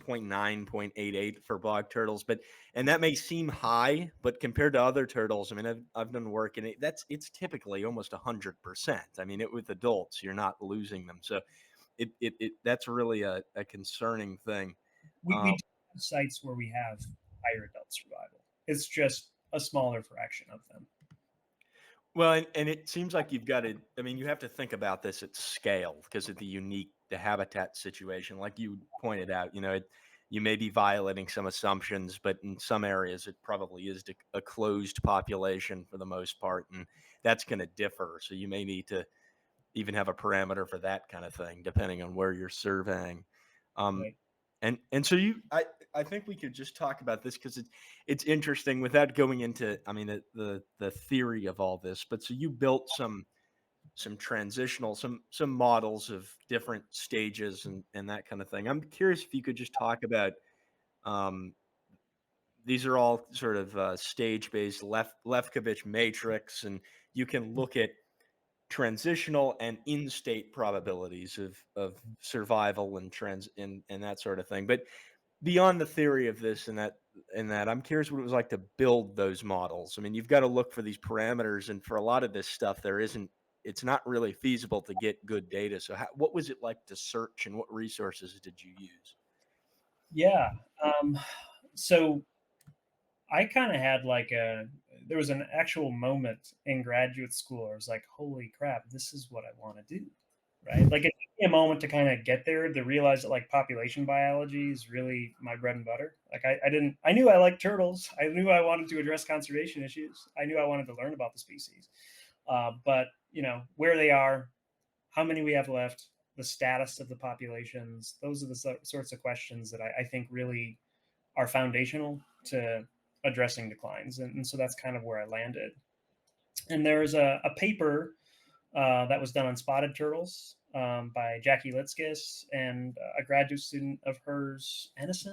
0.9, 0.88 for bog turtles, and that may seem high, but compared to other turtles, I mean, I've done work and it's typically almost 100%. I mean, with adults, you're not losing them, so that's really a concerning thing. We do have sites where we have higher adult survival. It's just a smaller fraction of them. Well, and it seems like you've got to, I mean, you have to think about this at scale because of the habitat situation. Like you pointed out, you may be violating some assumptions, but in some areas it probably is a closed population for the most part, and that's going to differ. So you may need to even have a parameter for that kind of thing, depending on where you're surveying. Right. And so I think we could just talk about this because it's interesting without going into, I mean, the theory of all this. But so you built some transitional, some models of different stages and that kind of thing. I'm curious if you could just talk about, these are all sort of stage-based Lefkovich matrix, and you can look at transitional and in-state probabilities of survival and and that sort of thing. But beyond the theory of this and that, I'm curious what it was like to build those models. I mean, you've got to look for these parameters, and for a lot of this stuff, it's not really feasible to get good data. So what was it like to search, and what resources did you use? Yeah. So I kind of had there was an actual moment in graduate school where I was like, holy crap, this is what I want to do. Right. Like it took me a moment to kind of get there, to realize that like population biology is really my bread and butter. Like I knew I liked turtles. I knew I wanted to address conservation issues. I knew I wanted to learn about the species. But where they are, how many we have left, the status of the populations, those are the sorts of questions that I think really are foundational to addressing declines. And so that's kind of where I landed. And there's a paper that was done on spotted turtles by Jackie Litskis and a graduate student of hers, Ennis,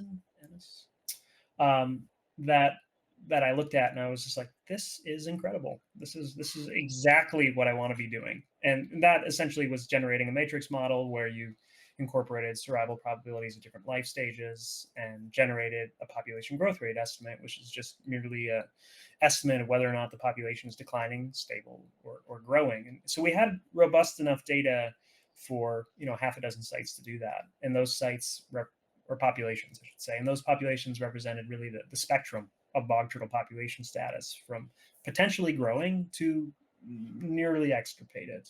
that I looked at, and I was just like, this is incredible. This is exactly what I want to be doing. And that essentially was generating a matrix model where you incorporated survival probabilities at different life stages and generated a population growth rate estimate, which is just merely a estimate of whether or not the population is declining, stable, or growing. And so we had robust enough data for half a dozen sites to do that. And those sites or populations, I should say, and those populations represented really the spectrum of bog turtle population status, from potentially growing to nearly extirpated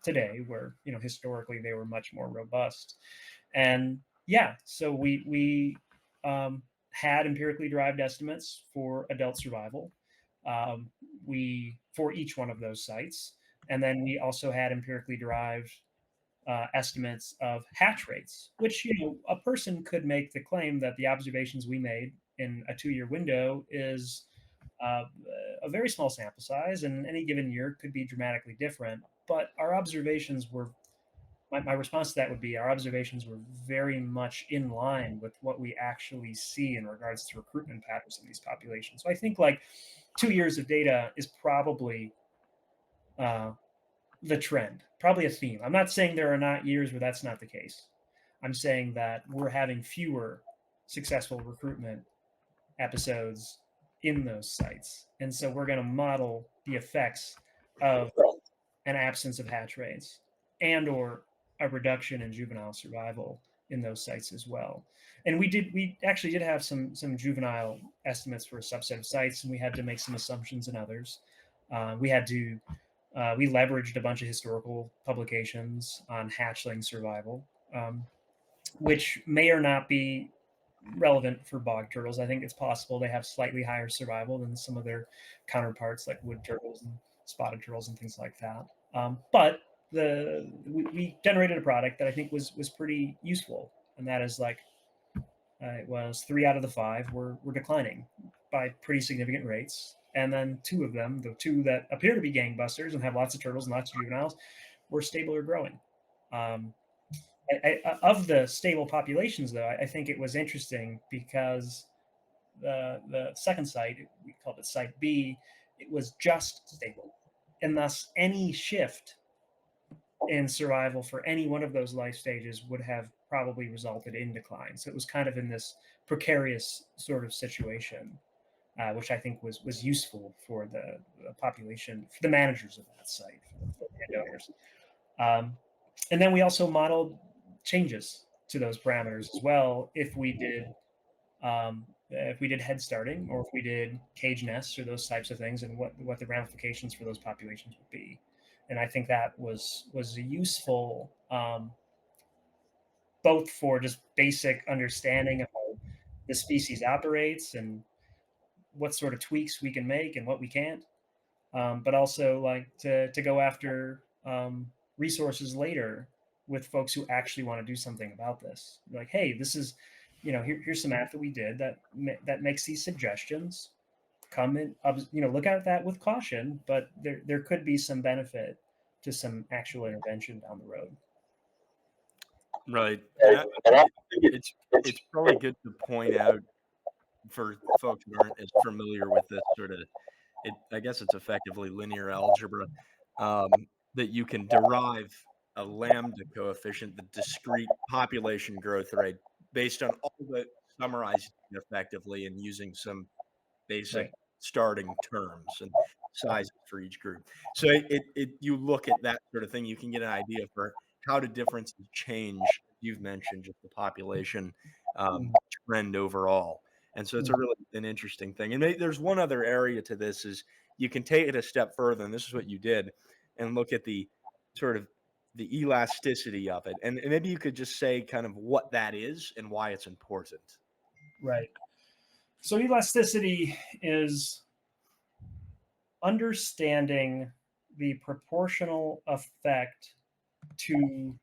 today, where historically they were much more robust. And yeah, so we had empirically derived estimates for adult survival for each one of those sites, and then we also had empirically derived estimates of hatch rates, which a person could make the claim that the observations we made in a 2-year window is a very small sample size, and any given year could be dramatically different. But our observations were, my response to that would be, our observations were very much in line with what we actually see in regards to recruitment patterns in these populations. So I think like 2 years of data is probably the trend, probably a theme. I'm not saying there are not years where that's not the case. I'm saying that we're having fewer successful recruitment episodes in those sites. And so we're going to model the effects of an absence of hatch rates and or a reduction in juvenile survival in those sites as well. And we actually did have some juvenile estimates for a subset of sites, and we had to make some assumptions in others. We leveraged a bunch of historical publications on hatchling survival, which may or not be relevant for bog turtles. I think it's possible they have slightly higher survival than some of their counterparts like wood turtles and spotted turtles and things like that. But we generated a product that I think was pretty useful, and that is like it was 3 out of the 5 were declining by pretty significant rates, and then 2 of them, the 2 that appear to be gangbusters and have lots of turtles and lots of juveniles, were stable or growing. Of the stable populations, though, I think it was interesting because the second site, we called it Site B, it was just stable. And thus, any shift in survival for any one of those life stages would have probably resulted in decline. So it was kind of in this precarious sort of situation, which I think was useful for the population, for the managers of that site, for the landowners. And then we also modeled changes to those parameters as well if we did head starting, or if we did cage nests or those types of things, and what the ramifications for those populations would be. And I think that was useful both for just basic understanding of how the species operates and what sort of tweaks we can make and what we can't, but also like to go after resources later with folks who actually want to do something about this. Like, hey, this is, here's some math that we did that makes these suggestions. Come in, look at that with caution, but there could be some benefit to some actual intervention down the road. Right. It's probably good to point out for folks who aren't as familiar with this sort of, I guess it's effectively linear algebra, that you can derive a lambda coefficient, the discrete population growth rate, based on all the summarized effectively and using some basic starting terms and sizes for each group. So you look at that sort of thing, you can get an idea for how do differences change. You've mentioned just the population trend overall. And so it's a really an interesting thing. And there's one other area to this is you can take it a step further, and this is what you did, and look at the sort of the elasticity of it. And maybe you could just say kind of what that is and why it's important. Right. So elasticity is understanding the proportional effect to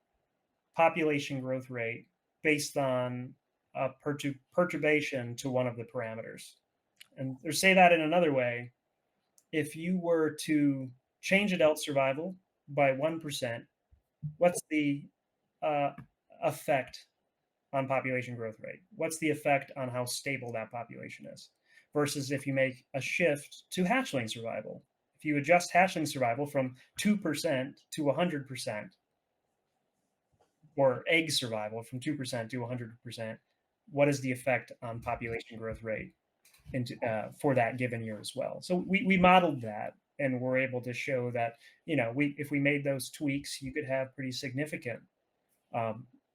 population growth rate based on a perturbation to one of the parameters. And or say that in another way, if you were to change adult survival by 1%, what's the effect on population growth rate? What's the effect on how stable that population is? Versus if you make a shift to hatchling survival. If you adjust hatchling survival from 2% to 100%, or egg survival from 2% to 100%, what is the effect on population growth rate for that given year as well? So we modeled that, and we're able to show that, if we made those tweaks, you could have pretty significant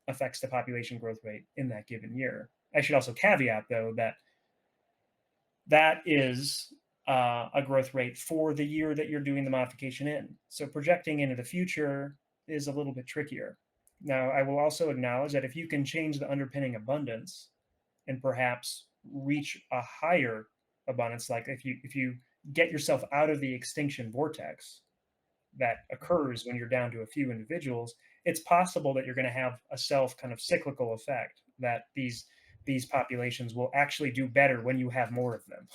effects to population growth rate in that given year. I should also caveat, though, that is a growth rate for the year that you're doing the modification in. So projecting into the future is a little bit trickier. Now, I will also acknowledge that if you can change the underpinning abundance and perhaps reach a higher abundance, like if you get yourself out of the extinction vortex that occurs when you're down to a few individuals, it's possible that you're going to have a self kind of cyclical effect, that these populations will actually do better when you have more of them.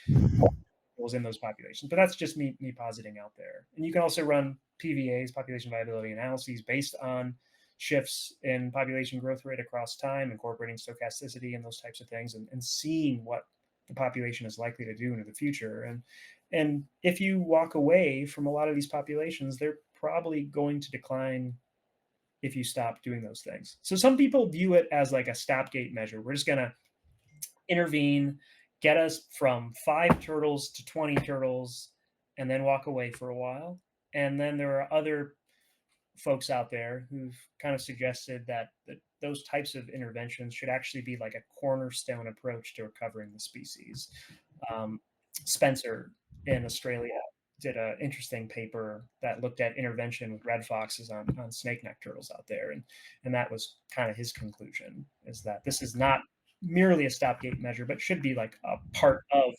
More individuals in those populations. But that's just me positing out there. And you can also run PVAs, population viability analyses, based on shifts in population growth rate across time, incorporating stochasticity and those types of things, and seeing what the population is likely to do into the future. And if you walk away from a lot of these populations, they're probably going to decline if you stop doing those things. So some people view it as like a stopgate measure. We're just going to intervene, get us from 5 turtles to 20 turtles, and then walk away for a while. And then there are other folks out there who've kind of suggested that those types of interventions should actually be like a cornerstone approach to recovering the species. Spencer in Australia did an interesting paper that looked at intervention with red foxes on snake neck turtles out there, and that was kind of his conclusion, is that this is not merely a stopgate measure, but should be like a part of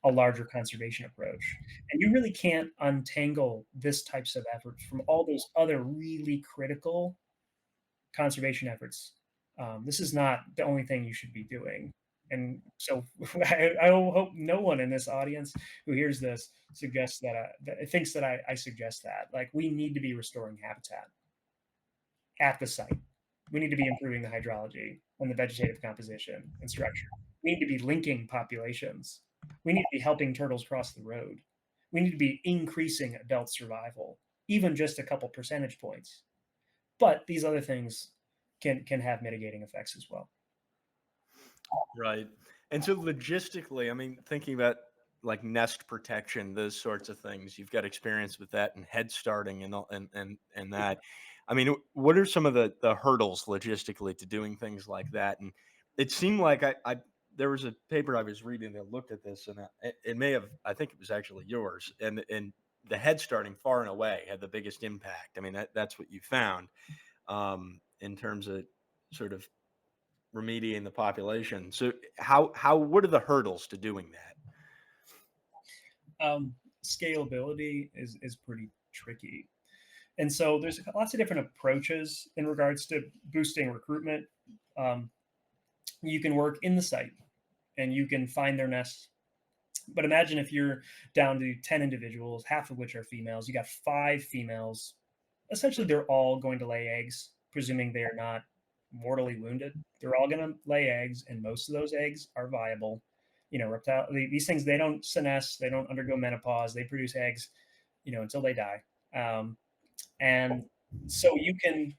a larger conservation approach. And you really can't untangle this types of efforts from all those other really critical conservation efforts. This is not the only thing you should be doing. And so I hope no one in this audience who hears this suggests that thinks that I suggest that. Like, we need to be restoring habitat at the site. We need to be improving the hydrology and the vegetative composition and structure. We need to be linking populations. We need to be helping turtles cross the road. We need to be increasing adult survival, even just a couple percentage points. But these other things can have mitigating effects as well. Right. And so logistically, I mean, thinking about like nest protection, those sorts of things, you've got experience with that and head starting and that. I mean, what are some of the hurdles logistically to doing things like that? And it seemed like I there was a paper I was reading that looked at this, and it may have, I think it was actually yours, and the head starting far and away had the biggest impact. I mean, that's what you found in terms of sort of remediating the population. So what are the hurdles to doing that? Scalability is pretty tricky. And so there's lots of different approaches in regards to boosting recruitment. You can work in the site and you can find their nests. But imagine if you're down to 10 individuals, half of which are females. You got 5 females. Essentially, they're all going to lay eggs, presuming they are not mortally wounded. They're all going to lay eggs, and most of those eggs are viable. Reptile, these things, they don't senesce, they don't undergo menopause, they produce eggs, until they die. And so you can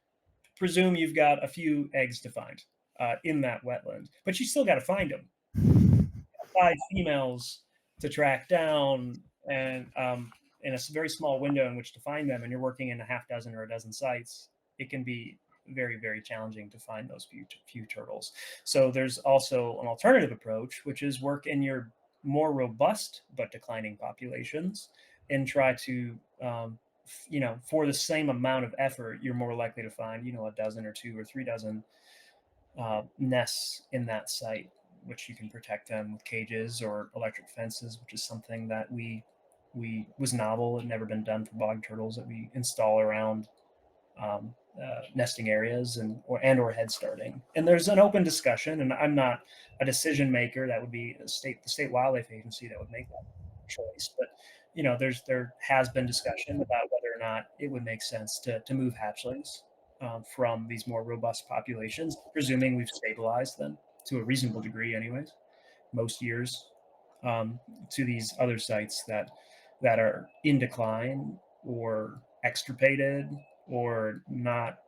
presume you've got a few eggs to find in that wetland, but you still got to find them. 5 females to track down, and in a very small window in which to find them, and you're working in a half dozen or a dozen sites, it can be very, very challenging to find those few turtles. So there's also an alternative approach, which is work in your more robust but declining populations and try to, for the same amount of effort, you're more likely to find, a dozen or 2 or 3 dozen nests in that site, which you can protect them with cages or electric fences, which is something that was novel and never been done for bog turtles, that we install around nesting areas or head starting. And there's an open discussion, and I'm not a decision maker. That would be the state wildlife agency that would make that choice. But there has been discussion about whether or not it would make sense to move hatchlings from these more robust populations, presuming we've stabilized them to a reasonable degree, anyways, most years, to these other sites that are in decline or extirpated or not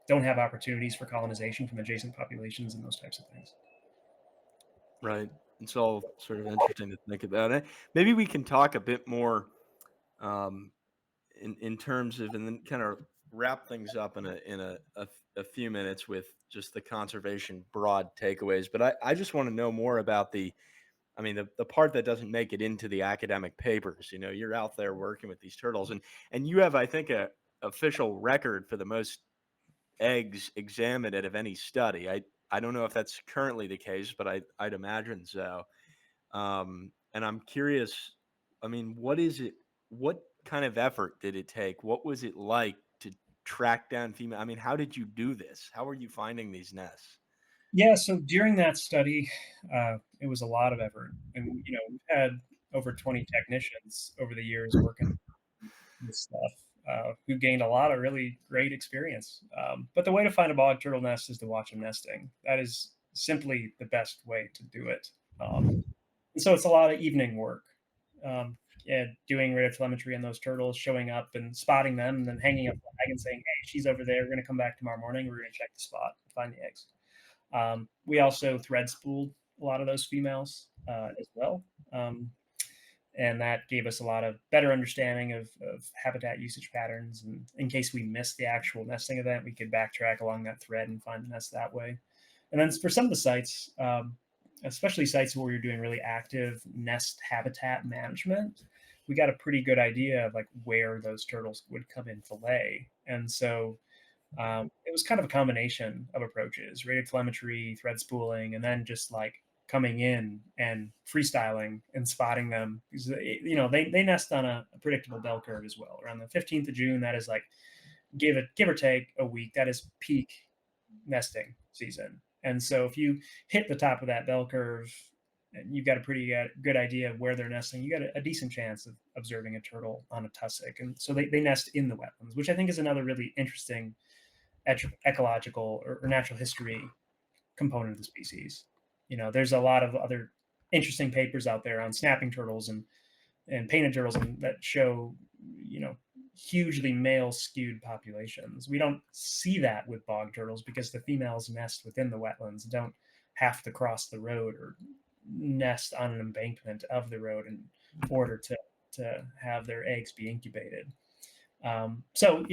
don't have opportunities for colonization from adjacent populations and those types of things. Right. It's all sort of interesting to think about. Maybe we can talk a bit more um, in terms of, and then kind of wrap things up in a few minutes with just the conservation broad takeaways. But I just want to know more about the part that doesn't make it into the academic papers. You know, you're out there working with these turtles, and you have, I think, a official record for the most eggs examined out of any study. I don't know if that's currently the case, but I'd imagine so. And I'm curious, I mean, what is it? What kind of effort did it take? What was it like to track down female? I mean, how did you do this? How are you finding these nests? Yeah, so during that study, it was a lot of effort, and we've had over 20 technicians over the years working this stuff, who gained a lot of really great experience. But the way to find a bog turtle nest is to watch them nesting. That is simply the best way to do it. And so it's a lot of evening work. Yeah, doing radiotelemetry on those turtles, showing up and spotting them, and then hanging up a flag and saying, "Hey, she's over there. We're going to come back tomorrow morning. We're going to check the spot, find the eggs." We also thread spooled a lot of those females as well. Um, and that gave us a lot of better understanding of habitat usage patterns. And in case we missed the actual nesting event, we could backtrack along that thread and find the nest that way. And then for some of the sites, especially sites where you're doing really active nest habitat management, we got a pretty good idea of like where those turtles would come in to lay. And so it was kind of a combination of approaches: radio telemetry, thread spooling, and then just like coming in and freestyling and spotting them. Because, they nest on a predictable bell curve as well. Around the 15th of June, that is like give or take a week, that is peak nesting season. And so if you hit the top of that bell curve and you've got a pretty good idea of where they're nesting, you got a decent chance of observing a turtle on a tussock. And so they nest in the wetlands, which I think is another really interesting ecological or natural history component of the species. There's a lot of other interesting papers out there on snapping turtles and painted turtles that show, hugely male skewed populations. We don't see that with bog turtles because the females nest within the wetlands, don't have to cross the road or nest on an embankment of the road in order to have their eggs be incubated. So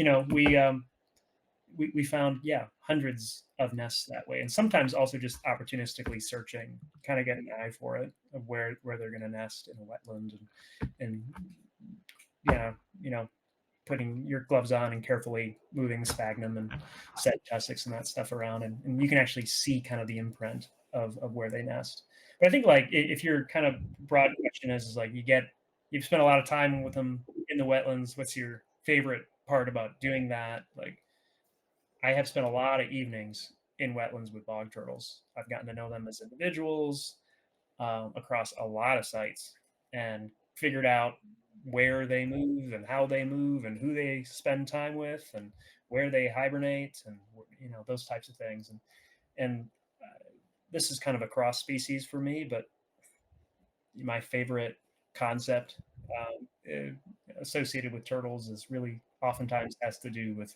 we found, yeah, hundreds of nests that way, and sometimes also just opportunistically searching, kind of getting an eye for it of where they're going to nest in a wetland, and yeah, putting your gloves on and carefully moving the sphagnum and set tussocks and that stuff around, and you can actually see kind of the imprint of where they nest. But I think, like, if your kind of broad question is like you've spent a lot of time with them in the wetlands, what's your favorite part about doing that? Like, I have spent a lot of evenings in wetlands with bog turtles. I've gotten to know them as individuals, across a lot of sites, and figured out where they move and how they move and who they spend time with and where they hibernate, and those types of things. And this is kind of a cross species for me, but my favorite concept associated with turtles is really oftentimes has to do with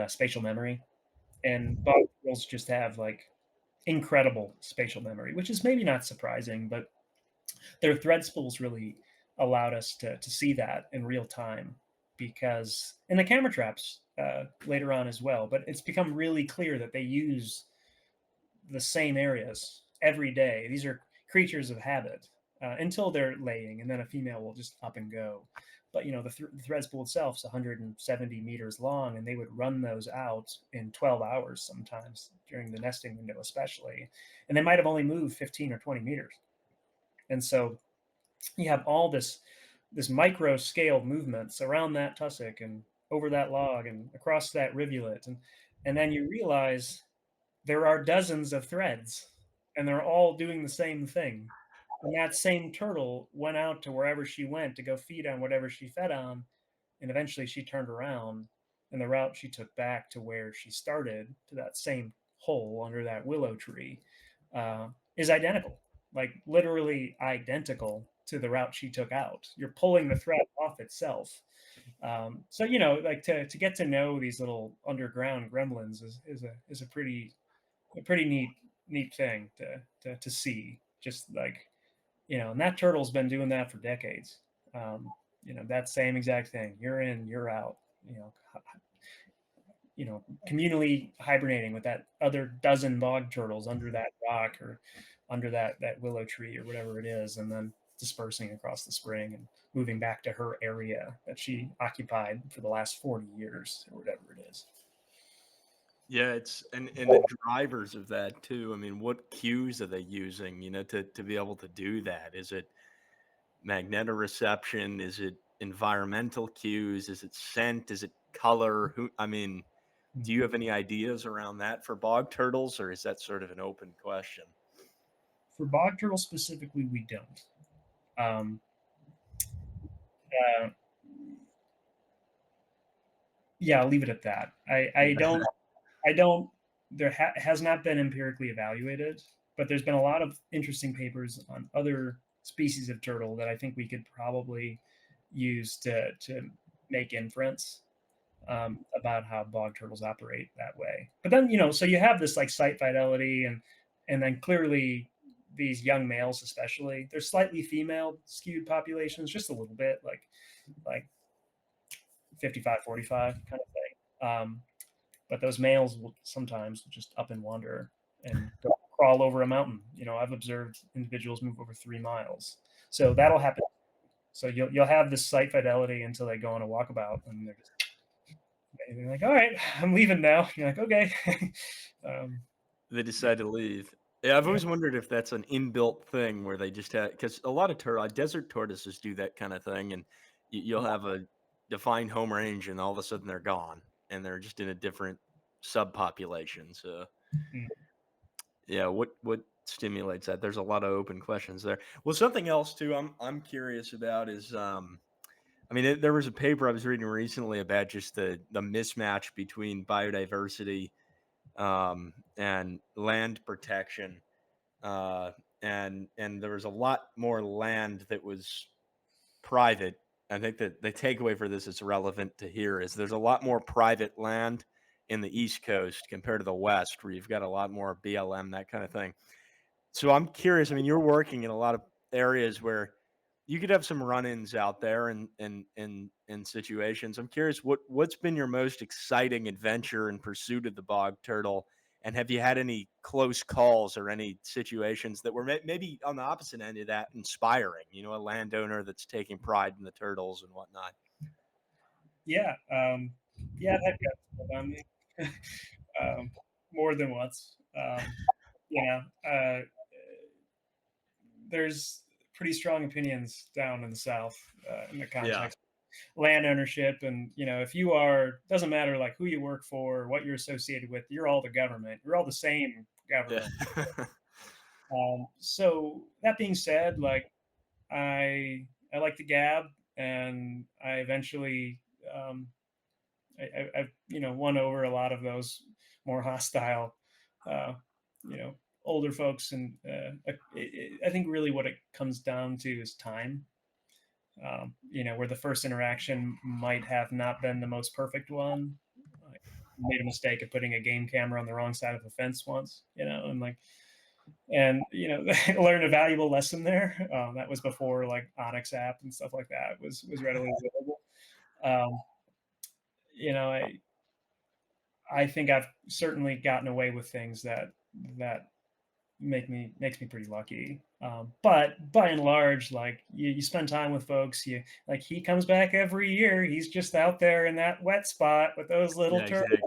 spatial memory. And bog turtles just have like incredible spatial memory, which is maybe not surprising, but their thread spools really allowed us to see that in real time, because in the camera traps later on as well. But it's become really clear that they use the same areas every day. These are creatures of habit until they're laying, and then a female will just up and go. But the thread spool itself is 170 meters long, and they would run those out in 12 hours sometimes during the nesting window, especially. And they might have only moved 15 or 20 meters. And so you have all this micro scale movements around that tussock and over that log and across that rivulet, and then you realize there are dozens of threads, and they're all doing the same thing. And that same turtle went out to wherever she went to go feed on whatever she fed on, and eventually she turned around, and the route she took back to where she started, to that same hole under that willow tree, is identical, like literally identical to the route she took out. You're pulling the thread off itself. So like to get to know these little underground gremlins is a pretty neat thing to see. Just like and that turtle's been doing that for decades. That same exact thing. You're in, you're out. Communally hibernating with that other dozen bog turtles under that rock or under that willow tree or whatever it is, and then dispersing across the spring and moving back to her area that she occupied for the last 40 years or whatever it is. Yeah, it's and the drivers of that too. I mean, what cues are they using, to be able to do that? Is it magnetoreception? Is it environmental cues? Is it scent? Is it color? Do you have any ideas around that for bog turtles, or is that sort of an open question? For bog turtles specifically, we don't. Um, uh, yeah, I'll leave it at that. I don't. There has not been empirically evaluated, but there's been a lot of interesting papers on other species of turtle that I think we could probably use to make inference about how bog turtles operate that way. But then so you have this like site fidelity, and then clearly these young males, especially, they're slightly female skewed populations, just a little bit, like 55-45 kind of thing. But those males will sometimes just up and wander and go crawl over a mountain. I've observed individuals move over 3 miles, so that'll happen. So you'll have this site fidelity until they go on a walkabout, and they're like, all right, I'm leaving now. You're like, okay. They decide to leave. Yeah, I've always wondered if that's an inbuilt thing where they just have, because a lot of desert tortoises do that kind of thing, and you'll have a defined home range, and all of a sudden they're gone, and they're just in a different subpopulation. So, yeah, what stimulates that? There's a lot of open questions there. Well, something else too, I'm curious about is, there was a paper I was reading recently about just the mismatch between biodiversity and land protection, and there was a lot more land that was private. I think that the takeaway for this is relevant to here is there's a lot more private land in the East Coast compared to the West, where you've got a lot more BLM, that kind of thing. So I'm curious. You're working in a lot of areas where you could have some run-ins out there in situations. I'm curious what's been your most exciting adventure in pursuit of the bog turtle, and have you had any close calls or any situations that were maybe on the opposite end of that inspiring? A landowner that's taking pride in the turtles and whatnot. Yeah, yeah, that got on me more than once. Yeah, there's pretty strong opinions down in the South in the Yeah. context of land ownership, and if you are, doesn't matter like who you work for, what you're associated with, you're all the government. You're all the same government. Yeah. So that being said, like I like to gab, and I eventually I've won over a lot of those more hostile, uh, older folks, and I think really what it comes down to is time. Where the first interaction might have not been the most perfect one. I made a mistake of putting a game camera on the wrong side of the fence once, and learned a valuable lesson there. That was before like Onyx app and stuff like that was readily available. Um, I think I've certainly gotten away with things that makes me pretty lucky. But by and large, like you spend time with folks, like he comes back every year. He's just out there in that wet spot with those little Yeah, turtles.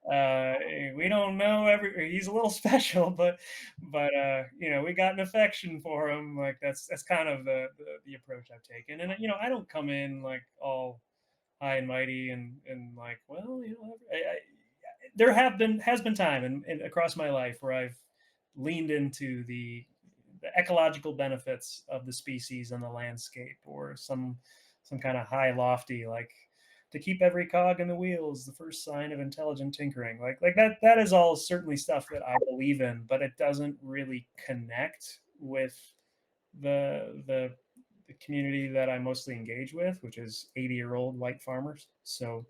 exactly. We don't know he's a little special, but we got an affection for him. Like that's kind of the approach I've taken. And I don't come in like all high and mighty and like, well, there has been time and across my life where I've leaned into the ecological benefits of the species and the landscape, or some kind of high lofty, like to keep every cog in the wheel is the first sign of intelligent tinkering. Like that is all certainly stuff that I believe in, but it doesn't really connect with the the community that I mostly engage with, which is 80-year-old white farmers. So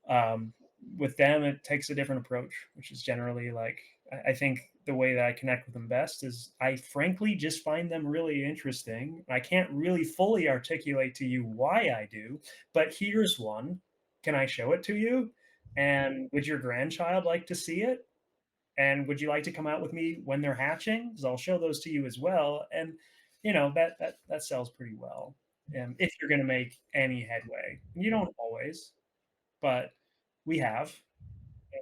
um, with them, it takes a different approach, which is generally like, I think the way that I connect with them best is I frankly just find them really interesting. I can't really fully articulate to you why I do, but here's one. Can I show it to you? And would your grandchild like to see it? And would you like to come out with me when they're hatching? Because I'll show those to you as well. And that sells pretty well. If you're going to make any headway, and you don't always, but we have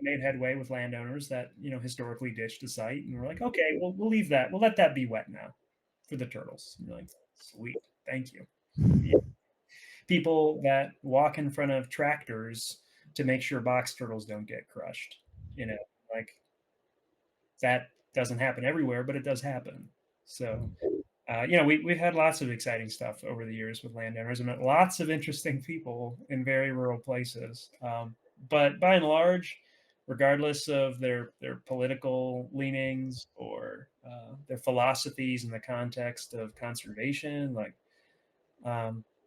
made headway with landowners that historically ditched a site, and we're like, okay, we'll leave that. We'll let that be wet now for the turtles. And you're like, sweet, thank you. Yeah. People that walk in front of tractors to make sure box turtles don't get crushed. Like that doesn't happen everywhere, but it does happen. So, we've had lots of exciting stuff over the years with landowners and met lots of interesting people in very rural places. But by and large, regardless of their political leanings or their philosophies in the context of conservation, like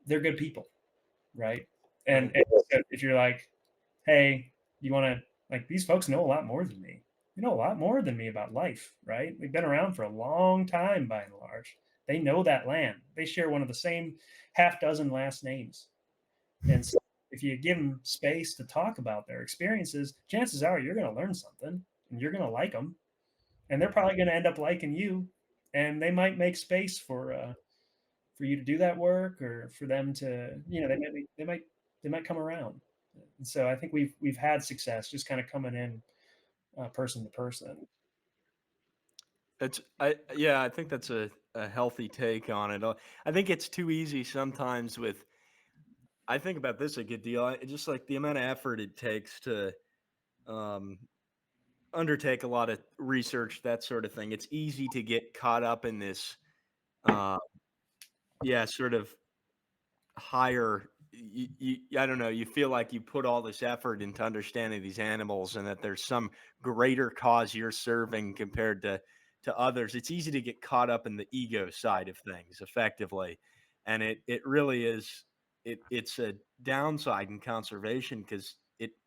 they're good people, right? And so if you're like, hey, you want to, like, these folks know a lot more than me. They know a lot more than me about life, right? They've been around for a long time by and large. They know that land. They share one of the same half dozen last names. And so if you give them space to talk about their experiences, chances are you're going to learn something and you're going to like them. And they're probably going to end up liking you. And they might make space for you to do that work, or for them to, they might come around. And so I think we've had success just kind of coming in person to person. I think that's a healthy take on it. I think it's too easy sometimes with. I think about this a good deal. Just like the amount of effort it takes to um, undertake a lot of research, that sort of thing. It's easy to get caught up in this, uh, sort of higher. I don't know. You feel like you put all this effort into understanding these animals, and that there's some greater cause you're serving compared to others. It's easy to get caught up in the ego side of things, effectively, and it really is. It's a downside in conservation because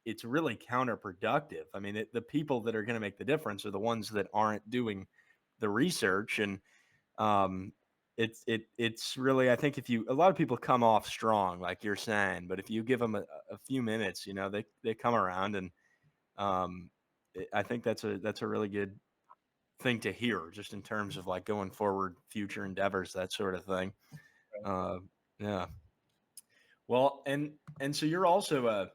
it's really counterproductive. I mean, the people that are going to make the difference are the ones that aren't doing the research. And um, it's really, I think, if you, a lot of people come off strong, like you're saying, but if you give them a few minutes, they come around. And um, I think that's a really good thing to hear, just in terms of like going forward, future endeavors, that sort of thing. Uh, yeah. Well, and so you're also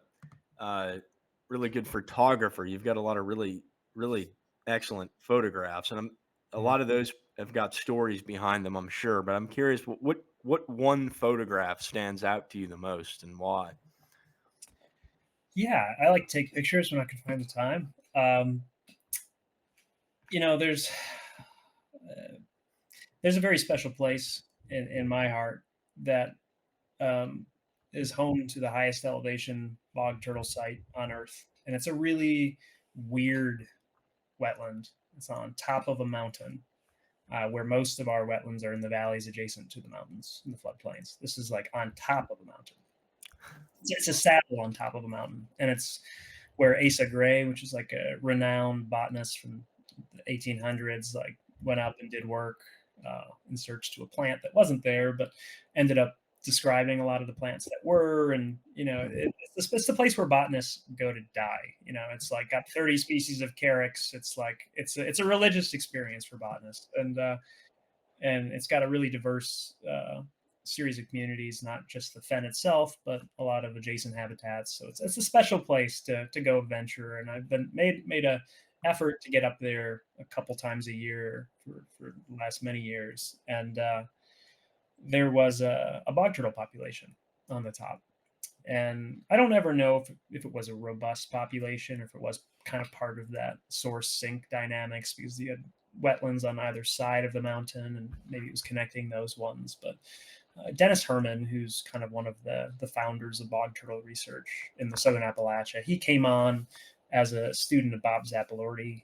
a really good photographer. You've got a lot of really excellent photographs, and a lot of those have got stories behind them, I'm sure. But I'm curious, what one photograph stands out to you the most, and why? Yeah, I like to take pictures when I can find the time. You know, uh, there's a very special place in my heart that um, is home to the highest elevation bog turtle site on Earth, and it's a really weird wetland. It's on top of a mountain, where most of our wetlands are in the valleys adjacent to the mountains in the floodplains. This is like on top of a mountain. It's a saddle on top of a mountain, and it's where Asa Gray, which is like a renowned botanist from the 1800s, like went up and did work in search to a plant that wasn't there, but ended up describing a lot of the plants that were. And it's the place where botanists go to die. It's like got 30 species of carex. It's like it's a religious experience for botanists, and it's got a really diverse series of communities, not just the fen itself, but a lot of adjacent habitats. So it's a special place to go venture. And I've been made a effort to get up there a couple times a year for the last many years. And there was a bog turtle population on the top. And I don't ever know if it was a robust population or if it was kind of part of that source sink dynamics, because you had wetlands on either side of the mountain and maybe it was connecting those ones. But Dennis Herman, who's kind of one of the founders of bog turtle research in the Southern Appalachia, he came on as a student of Bob Zappalorti.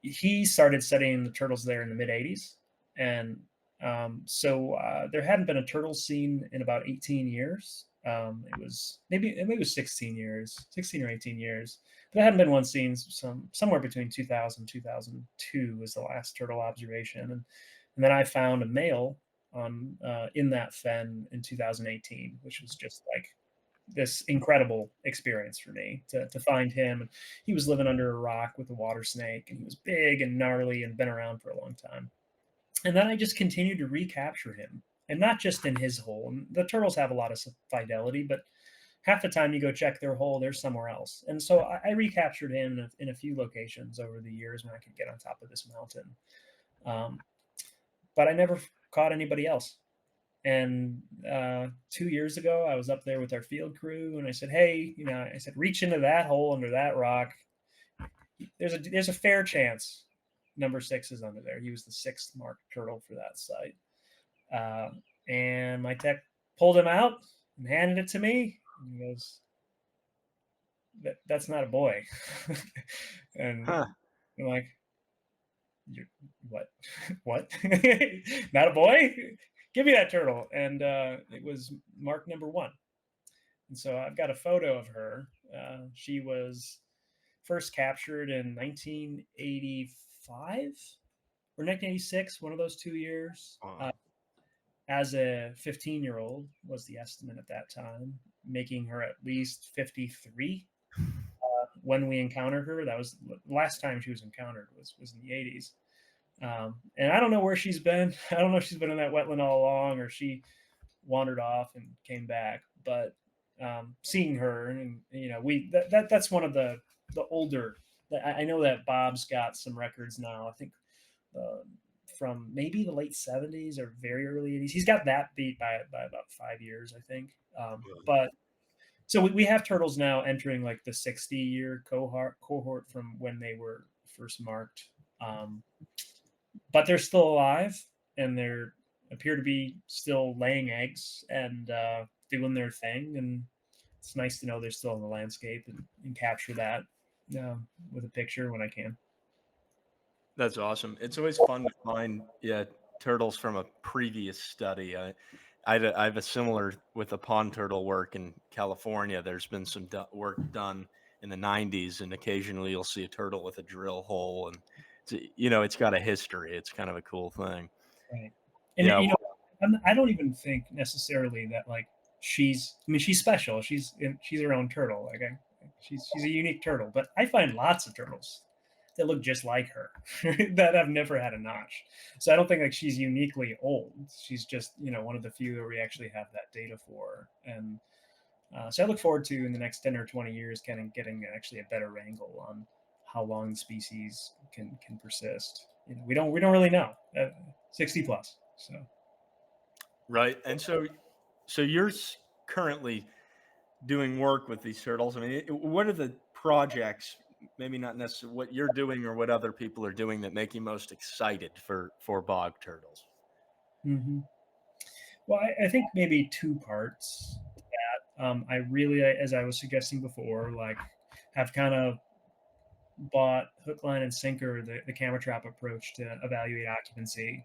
He started studying the turtles there in the mid 80s. And So there hadn't been a turtle seen in about 18 years. Maybe it was 16 years, 16 or 18 years. But there hadn't been one seen somewhere between 2000 2002 was the last turtle observation, and then I found a male on in that fen in 2018, which was just like this incredible experience for me to find him. And he was living under a rock with a water snake, and he was big and gnarly and been around for a long time. And then I just continued to recapture him, and not just in his hole. And the turtles have a lot of fidelity, but half the time you go check their hole, they're somewhere else. And so I recaptured him in a few locations over the years when I could get on top of this mountain. Um, but I never caught anybody else. And 2 years ago, I was up there with our field crew, and I said, "Hey, I said, reach into that hole under that rock. There's a fair chance number 6 is under there." He was the 6th marked turtle for that site. And my tech pulled him out and handed it to me. And he goes, "That's not a boy." And Huh. I'm like, "What? What? Not a boy? Give me that turtle." And it was marked number 1. And so I've got a photo of her. She was first captured in 1985 or 1986, one of those 2 years. As a 15-year-old was the estimate at that time, making her at least 53 when we encountered her. That was the last time she was encountered was in the 80s. And I don't know where she's been. I don't know if she's been in that wetland all along or she wandered off and came back. But seeing her, and that's one of the older. I know that Bob's got some records now. I think from maybe the late 70s or very early 80s. He's got that beat by about 5 years, I think. But so we have turtles now entering like the 60-year cohort from when they were first marked. But they're still alive, and they appear to be still laying eggs and doing their thing. And it's nice to know they're still in the landscape and capture that with a picture when I can. That's awesome. It's always fun to find, turtles from a previous study. I have a similar with the pond turtle work in California. There's been some work done in the 90s, and occasionally you'll see a turtle with a drill hole, and it's got a history. It's kind of a cool thing. Right. And I don't even think necessarily that like she's special. She's her own turtle. Like she's a unique turtle. But I find lots of turtles that look just like her that have never had a notch. So I don't think like she's uniquely old. She's just one of the few that we actually have that data for. And so I look forward to in the next 10 or 20 years kind of getting actually a better wrangle on how long the species can persist. We don't really know. 60 plus. So right. And so you're currently doing work with these turtles. I mean, what are the projects, maybe not necessarily what you're doing or what other people are doing, that make you most excited for bog turtles? Mm-hmm. Well, I think maybe 2 parts to that. I really, as I was suggesting before, like have kind of bought hook, line, and sinker the camera trap approach to evaluate occupancy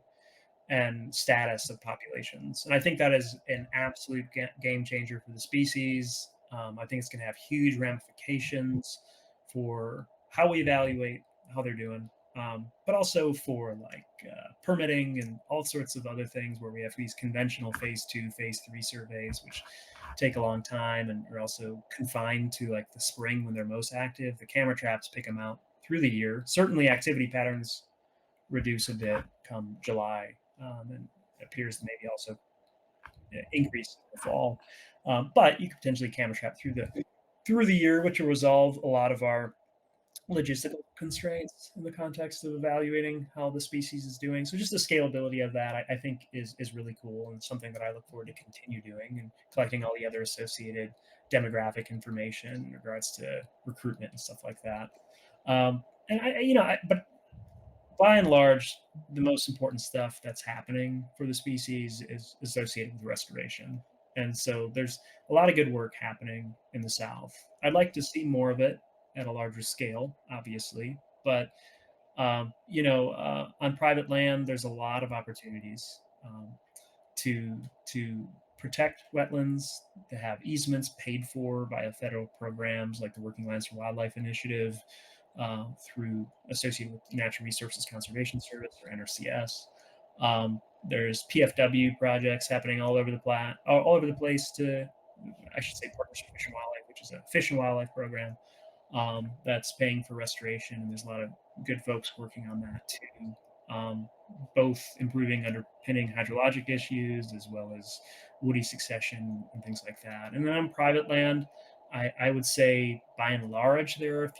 and status of populations. And I think that is an absolute game changer for the species. I think it's going to have huge ramifications for how we evaluate how they're doing, but also for like permitting and all sorts of other things where we have these conventional phase 2, phase 3 surveys, which take a long time and are also confined to like the spring when they're most active. The camera traps pick them out through the year. Certainly activity patterns reduce a bit come July, and it appears to maybe also increase in the fall. But you could potentially camera trap through the year, which will resolve a lot of our logistical constraints in the context of evaluating how the species is doing. So just the scalability of that, I think, is really cool, and something that I look forward to continue doing, and collecting all the other associated demographic information in regards to recruitment and stuff like that. But by and large, the most important stuff that's happening for the species is associated with restoration. And so there's a lot of good work happening in the South. I'd like to see more of it at a larger scale, obviously. But, on private land, there's a lot of opportunities. to protect wetlands, to have easements paid for by federal programs like the Working Lands for Wildlife Initiative, through associated with Natural Resources Conservation Service or NRCS. There's PFW projects happening all over the place to, I should say, Partnership Fish and Wildlife, which is a fish and wildlife program that's paying for restoration, and there's a lot of good folks working on that too. Both improving underpinning hydrologic issues as well as woody succession and things like that. And then on private land, I would say by and large there are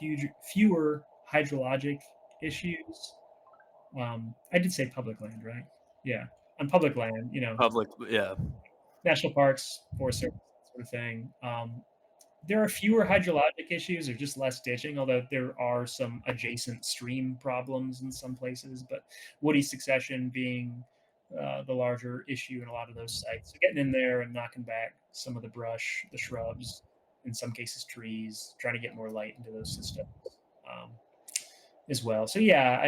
fewer hydrologic issues. I did say public land, right? Yeah, on public land, Public, yeah. national parks, forest service, that sort of thing. There are fewer hydrologic issues or just less ditching, although there are some adjacent stream problems in some places, but woody succession being the larger issue in a lot of those sites. So getting in there and knocking back some of the brush, the shrubs, in some cases trees, trying to get more light into those systems as well. So yeah,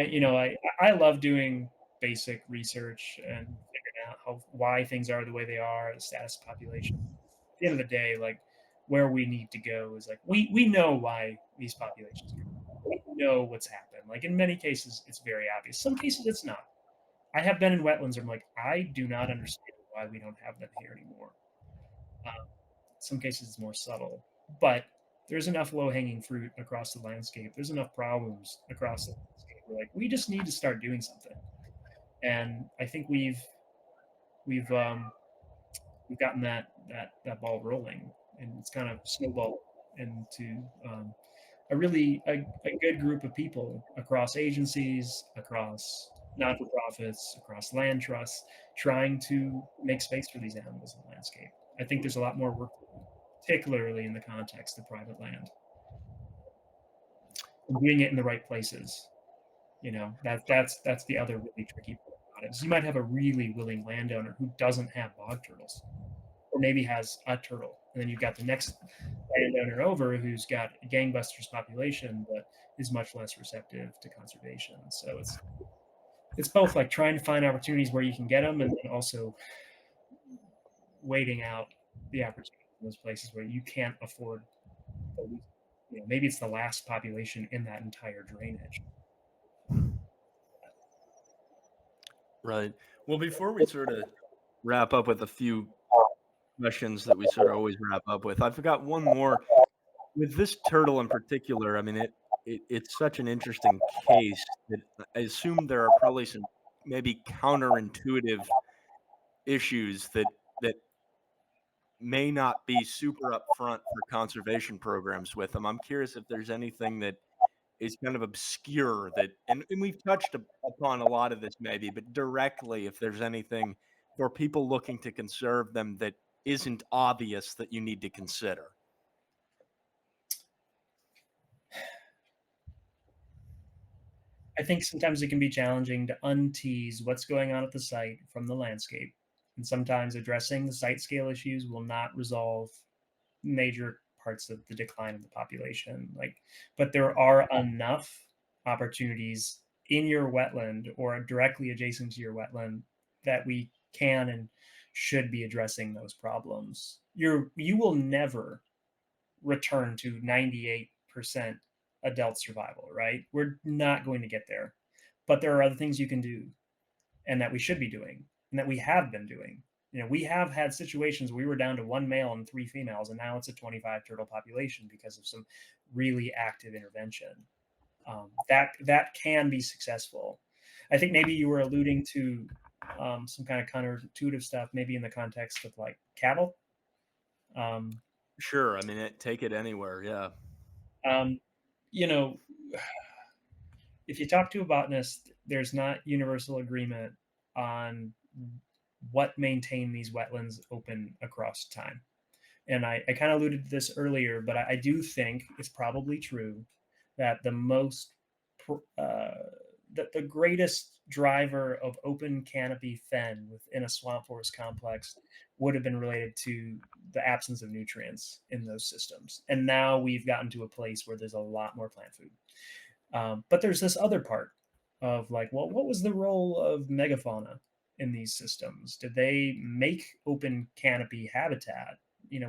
I love doing basic research and figuring out why things are the way they are, the status of population. At the end of the day, like where we need to go is like we know why these populations are. We know what's happened. Like in many cases, it's very obvious. Some cases, it's not. I have been in wetlands. I'm like, I do not understand why we don't have them here anymore. Some cases, it's more subtle, but there's enough low-hanging fruit across the landscape. There's enough problems across the landscape. We're like, we just need to start doing something. And I think we've gotten that ball rolling, and it's kind of snowballed into a good group of people across agencies, across not-for-profits, across land trusts, trying to make space for these animals in the landscape. I think there's a lot more work, particularly in the context of private land, and doing it in the right places. That's the other really tricky part about it. So you might have a really willing landowner who doesn't have bog turtles, or maybe has a turtle, and then you've got the next landowner over who's got a gangbusters population but is much less receptive to conservation. So it's both like trying to find opportunities where you can get them, and then also waiting out the opportunities in those places where you can't afford. Maybe it's the last population in that entire drainage. Right. Well, before we sort of wrap up with a few questions that we sort of always wrap up with, I forgot one more. With this turtle in particular, I mean, it's such an interesting case that I assume there are probably some maybe counterintuitive issues that may not be super upfront for conservation programs with them. I'm curious if there's anything that is kind of obscure that, and we've touched upon a lot of this maybe, but directly, if there's anything for people looking to conserve them that isn't obvious that you need to consider. I think sometimes it can be challenging to untease what's going on at the site from the landscape. And sometimes addressing the site scale issues will not resolve major parts of the decline of the population. But there are enough opportunities in your wetland or directly adjacent to your wetland that we can and should be addressing those problems. You will never return to 98% adult survival, right? We're not going to get there. But there are other things you can do, and that we should be doing, and that we have been doing. We have had situations where we were down to 1 male and 3 females, and now it's a 25 turtle population because of some really active intervention. That can be successful. I think maybe you were alluding to some kind of counterintuitive stuff, maybe in the context of like cattle. Sure. I mean, take it anywhere. Yeah. If you talk to a botanist, there's not universal agreement on what maintain these wetlands open across time. And I kind of alluded to this earlier, but I do think it's probably true that the greatest driver of open canopy fen within a swamp forest complex would have been related to the absence of nutrients in those systems. And now we've gotten to a place where there's a lot more plant food. But there's this other part of like, well, what was the role of megafauna in these systems? Do they make open canopy habitat?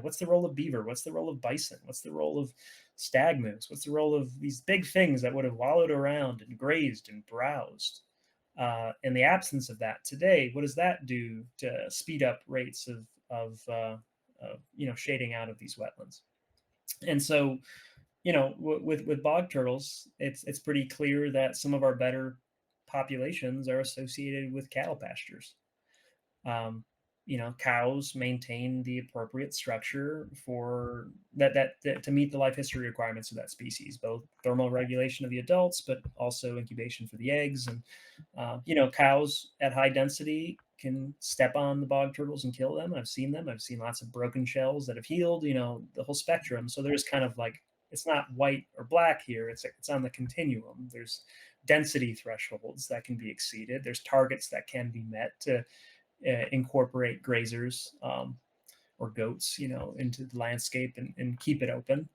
What's the role of beaver? What's the role of bison? What's the role of stag moose? What's the role of these big things that would have wallowed around and grazed and browsed? In the absence of that today, what does that do to speed up rates of shading out of these wetlands? And so, with bog turtles, it's pretty clear that some of our better populations are associated with cattle pastures. Um, Cows maintain the appropriate structure for that to meet the life history requirements of that species, both thermal regulation of the adults, but also incubation for the eggs. And cows at high density can step on the bog turtles and kill them. I've seen them. I've seen lots of broken shells that have healed. The whole spectrum. So there's kind of like, it's not white or black here. It's on the continuum. There's density thresholds that can be exceeded. There's targets that can be met to incorporate grazers or goats, into the landscape and keep it open.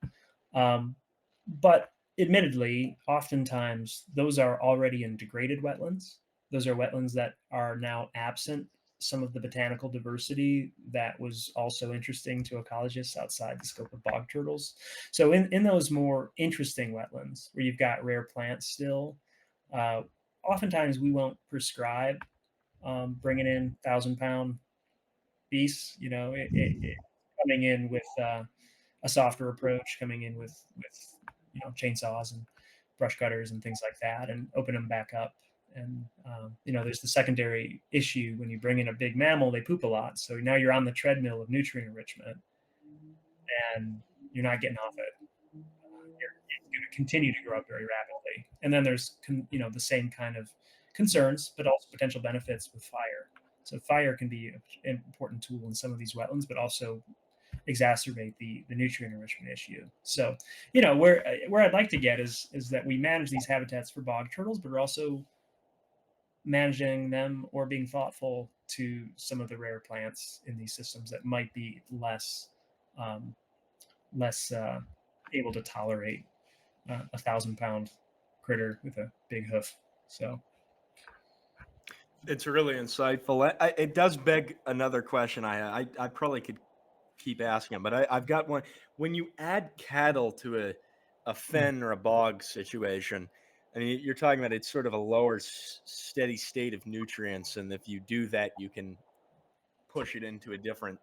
But admittedly, oftentimes those are already in degraded wetlands. Those are wetlands that are now absent some of the botanical diversity that was also interesting to ecologists outside the scope of bog turtles. So in those more interesting wetlands where you've got rare plants still, oftentimes we won't prescribe bringing in 1,000-pound beasts. Coming in with a softer approach, coming in with chainsaws and brush cutters and things like that, and open them back up. And there's the secondary issue when you bring in a big mammal, they poop a lot. So now you're on the treadmill of nutrient enrichment, and you're not getting off it. It's going to continue to grow up very rapidly. And then there's the same kind of concerns, but also potential benefits with fire. So fire can be an important tool in some of these wetlands, but also exacerbate the nutrient enrichment issue. So, where I'd like to get is that we manage these habitats for bog turtles, but we're also managing them or being thoughtful to some of the rare plants in these systems that might be less able to tolerate a 1,000-pound critter with a big hoof. So it's really insightful. It does beg another question. I probably could keep asking, but I've got one. When you add cattle to a fen or a bog situation, I mean, you're talking about it's sort of a lower steady state of nutrients, and if you do that, you can push it into a different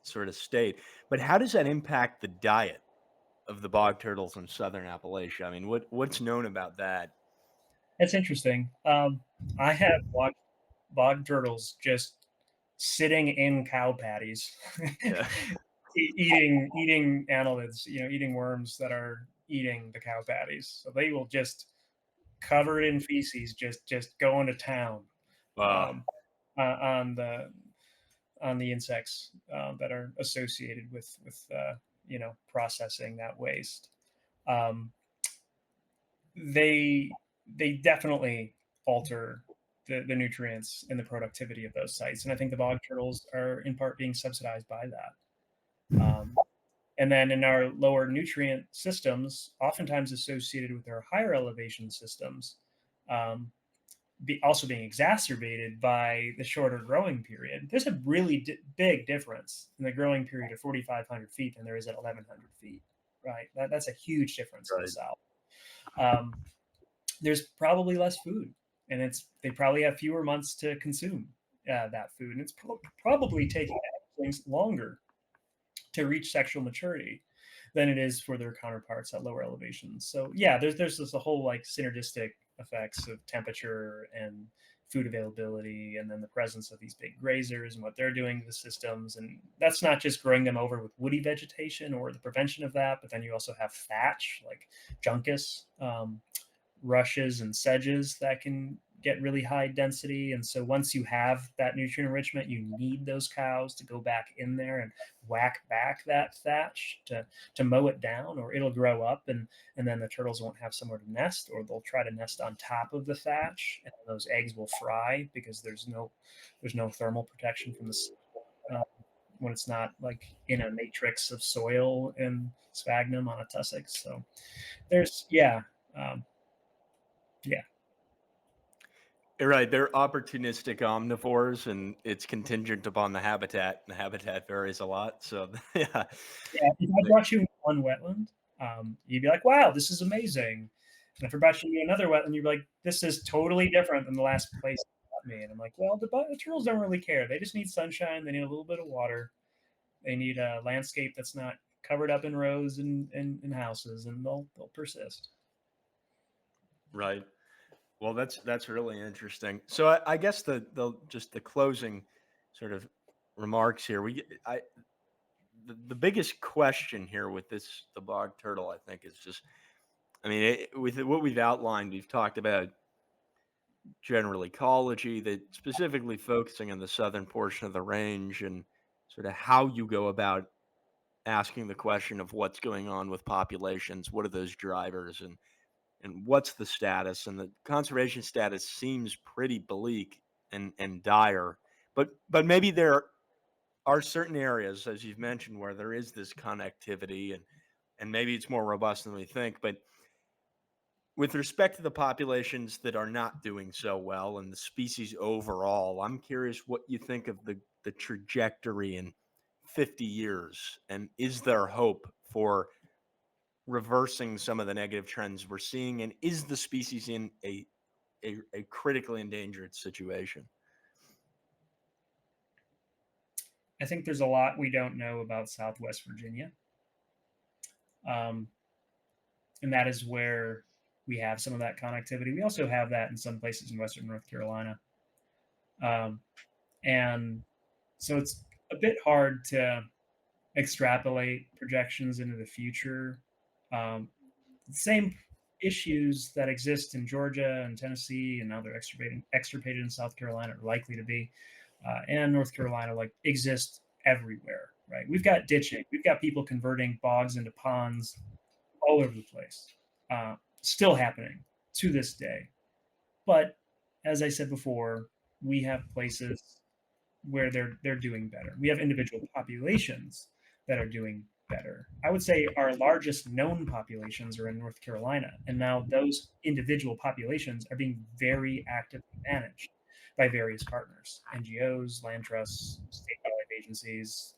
sort of state. But how does that impact the diet of the bog turtles in southern Appalachia? I mean, what's known about that? it's interesting. I have watched bog turtles just sitting in cow patties, Yeah. eating annelids, eating worms that are eating the cow patties. So they will just covered in feces, just going to town Wow. on the insects that are associated with processing that waste. Um, they definitely alter the nutrients and the productivity of those sites, and I think the bog turtles are in part being subsidized by that. And then in our lower nutrient systems, oftentimes associated with our higher elevation systems, um, also being exacerbated by the shorter growing period. There's a really big difference in the growing period of 4,500 feet than there is at 1,100 feet, right? That's a huge difference in the Right. South. There's probably less food, and they probably have fewer months to consume that food, and it's probably taking things longer to reach sexual maturity than it is for their counterparts at lower elevations. So yeah, there's this a whole like synergistic effects of temperature and food availability, and then the presence of these big grazers and what they're doing to the systems. And that's not just growing them over with woody vegetation or the prevention of that, but then you also have thatch like juncus, rushes and sedges that can get really high density. And so once you have that nutrient enrichment, you need those cows to go back in there and whack back that thatch to mow it down, or it'll grow up and then the turtles won't have somewhere to nest, or they'll try to nest on top of the thatch, and those eggs will fry because there's no thermal protection from the sun when it's not like in a matrix of soil and sphagnum on a tussock. So there's yeah. Right, they're opportunistic omnivores, and it's contingent upon the habitat, and the habitat varies a lot. So, yeah, Yeah, if I they- brought you one wetland, you'd be like, "Wow, this is amazing." And if I brought you another wetland, you'd be like, "This is totally different than the last place you brought me." And I'm like, "Well, the turtles don't really care. They just need sunshine. They need a little bit of water. They need a landscape that's not covered up in rows and houses, and they'll persist." right. Well, that's really interesting. So, I guess the just the closing sort of remarks here. The biggest question here with the bog turtle, I think, is just, I mean, with what we've outlined, we've talked about general ecology, that specifically focusing on the southern portion of the range, and sort of how you go about asking the question of what's going on with populations, what are those drivers, and what's the status. And the conservation status seems pretty bleak and dire, but maybe there are certain areas, as you've mentioned, where there is this connectivity, and maybe it's more robust than we think. But with respect to the populations that are not doing so well and the species overall, I'm curious what you think of the trajectory in 50 years, and is there hope for reversing some of the negative trends we're seeing, and is the species in a critically endangered situation? I think there's a lot we don't know about Southwest Virginia, um, and that is where we have some of that connectivity. We also have that in some places in Western North Carolina, um, and so it's a bit hard to extrapolate projections into the future. Same issues that exist in Georgia and Tennessee and now they're extirpated in South Carolina are likely to be, and North Carolina, like exist everywhere, right? We've got ditching, we've got people converting bogs into ponds all over the place, still happening to this day. But as I said before, we have places where they're doing better. We have individual populations that are doing better. I would say our largest known populations are in North Carolina, and now those individual populations are being very actively managed by various partners, NGOs, land trusts, state wildlife agencies,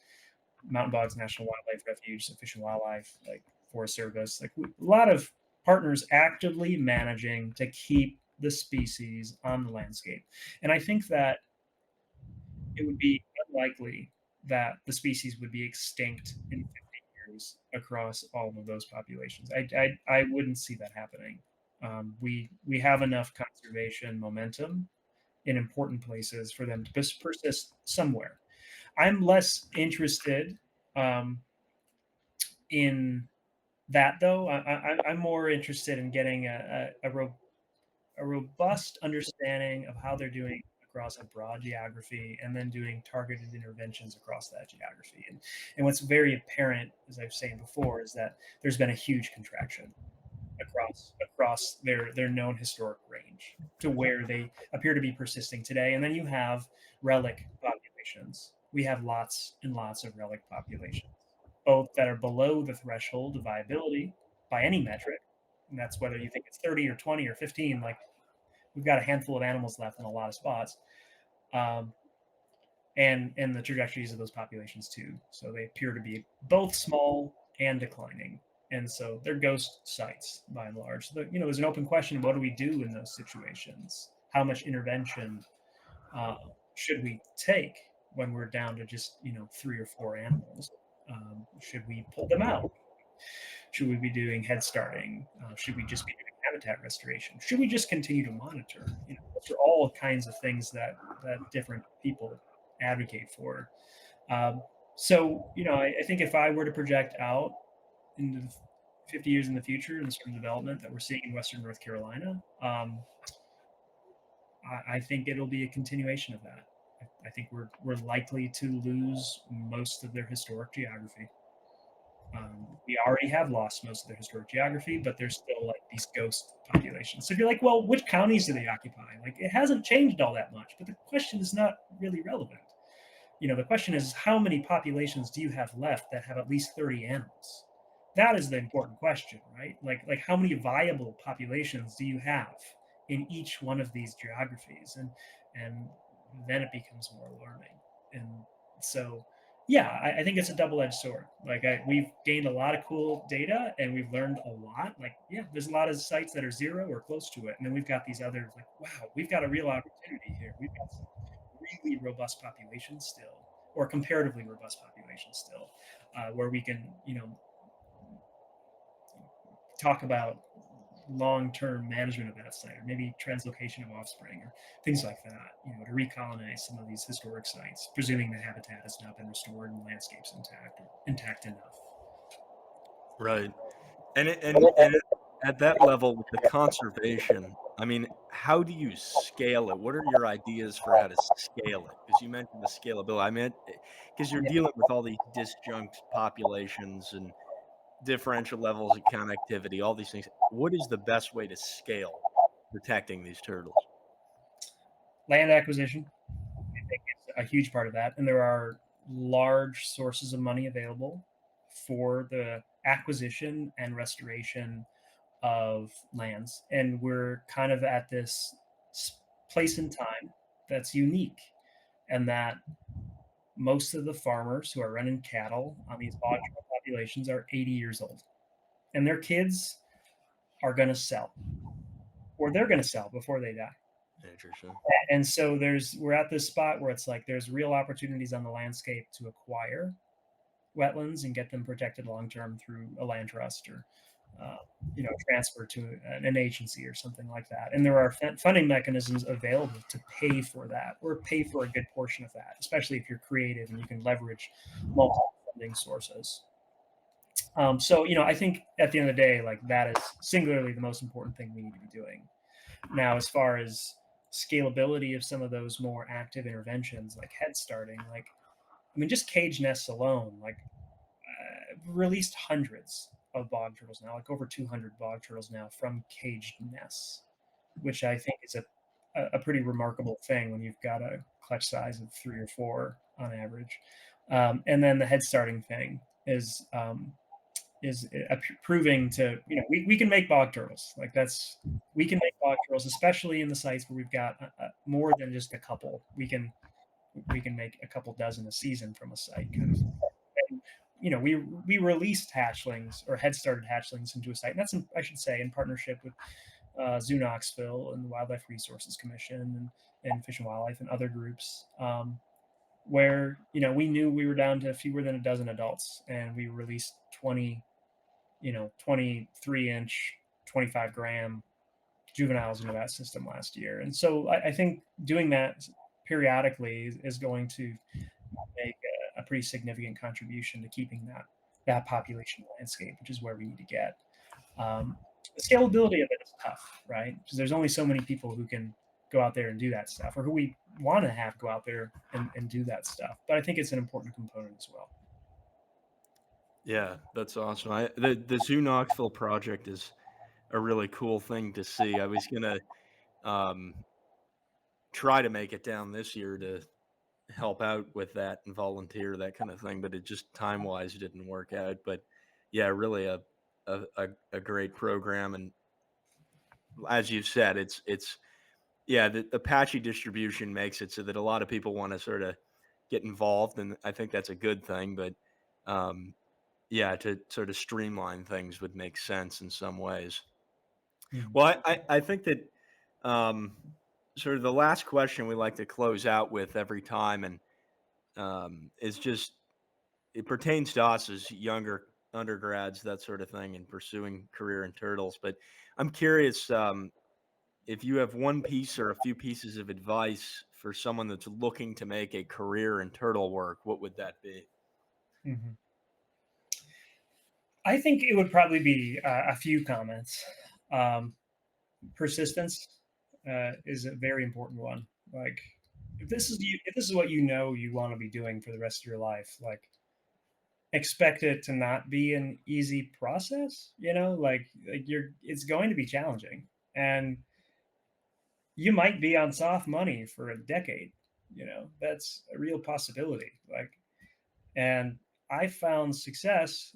Mountain Bogs National Wildlife Refuge, Fish and Wildlife, like Forest Service, like a lot of partners actively managing to keep the species on the landscape. And I think that it would be unlikely that the species would be extinct in 50 years across all of those populations. I wouldn't see that happening. We have enough conservation momentum in important places for them to persist somewhere. I'm less interested um, in that, though. I'm more interested in getting a robust understanding of how they're doing across a broad geography and then doing targeted interventions across that geography. And what's very apparent, as I've said before, is that there's been a huge contraction across their known historic range to where they appear to be persisting today. And then you have relic populations. We have lots and lots of relic populations, both that are below the threshold of viability by any metric. And that's whether you think it's 30 or 20 or 15. Like we've got a handful of animals left in a lot of spots, um, and the trajectories of those populations too. So they appear to be both small and declining, and so they're ghost sites by and large. So there's an open question: what do we do in those situations? How much intervention uh, should we take when we're down to just 3 or 4 animals? Should we pull them out? Should we be doing head starting? Should we just be doing habitat restoration? Should we just continue to monitor? Those are all kinds of things that different people advocate for. Um, I think if I were to project out into 50 years in the future and the sort of development that we're seeing in Western North Carolina, I think it'll be a continuation of that. I think we're likely to lose most of their historic geography. We already have lost most of their historic geography, but there's still like these ghost populations. So if you're like, well, which counties do they occupy? Like it hasn't changed all that much, but the question is not really relevant. The question is how many populations do you have left that have at least 30 animals? That is the important question, right? Like how many viable populations do you have in each one of these geographies, and then it becomes more alarming. And so, yeah, I think it's a double-edged sword. Like we've gained a lot of cool data and we've learned a lot. Like, yeah, there's a lot of sites that are zero or close to it, and then we've got these others. Like, wow, we've got a real opportunity here. We've got some really robust populations still, or comparatively robust populations still, where we can, talk about long-term management of that site, or maybe translocation of offspring, or things like that, to recolonize some of these historic sites, presuming the habitat has now been restored and the landscape's intact enough. Right. And at that level with the conservation, I mean, how do you scale it? What are your ideas for how to scale it? Because you mentioned the scalability. I mean, because you're Yeah. dealing with all these disjunct populations and differential levels of connectivity, all these things. What is the best way to scale protecting these turtles? Land acquisition, I think, is a huge part of that, and there are large sources of money available for the acquisition and restoration of lands, and we're kind of at this place in time that's unique, and that most of the farmers who are running cattle on these bog turtle populations are 80 years old, and their kids are going to sell, or they're going to sell before they die. Interesting. And so we're at this spot where it's like there's real opportunities on the landscape to acquire wetlands and get them protected long term through a land trust, or transfer to an agency or something like that. And there are funding mechanisms available to pay for that, or pay for a good portion of that, especially if you're creative and you can leverage multiple funding sources. So I think at the end of the day, like, that is singularly the most important thing we need to be doing. Now, as far as scalability of some of those more active interventions, like head starting, like, I mean, just cage nests alone, like, released hundreds of bog turtles now, like over 200 bog turtles now from caged nests, which I think is a pretty remarkable thing when you've got a clutch size of 3 or 4 on average. And then the head starting thing is proving to, we can make bog turtles. Like, we can make bog turtles, especially in the sites where we've got more than just a couple. We can make a couple dozen a season from a site, kind of. And, we released hatchlings, or head started hatchlings, into a site, and that's, I should say, in partnership with Zoo Knoxville and the Wildlife Resources Commission, and Fish and Wildlife and other groups, where we knew we were down to fewer than a dozen adults, and we released 23-inch, 25-gram juveniles into that system last year. And so I think doing that periodically is going to make a pretty significant contribution to keeping that population landscape, which is where we need to get. The scalability of it is tough, right? Because there's only so many people who can go out there and do that stuff, or who we want to have go out there and do that stuff. But I think it's an important component as well. Yeah, that's awesome. The Zoo Knoxville project is a really cool thing to see. I was gonna um, try to make it down this year to help out with that and volunteer, that kind of thing, but it just time wise didn't work out. But yeah, really a great program, and as you've said, it's yeah, the patchy distribution makes it so that a lot of people want to sort of get involved, and I think that's a good thing. But um, yeah, to sort of streamline things would make sense in some ways. Mhm. Well, I think that um, sort of the last question we like to close out with every time, and is just, it pertains to us as younger undergrads, that sort of thing, and pursuing career in turtles. But I'm curious, if you have one piece or a few pieces of advice for someone that's looking to make a career in turtle work, what would that be? Mhm. I think it would probably be a few comments. Um, Persistence is a very important one. Like, if this is what you want to be doing for the rest of your life, like, expect it to not be an easy process. It's going to be challenging, and you might be on soft money for a decade. That's a real possibility. Like, and I found success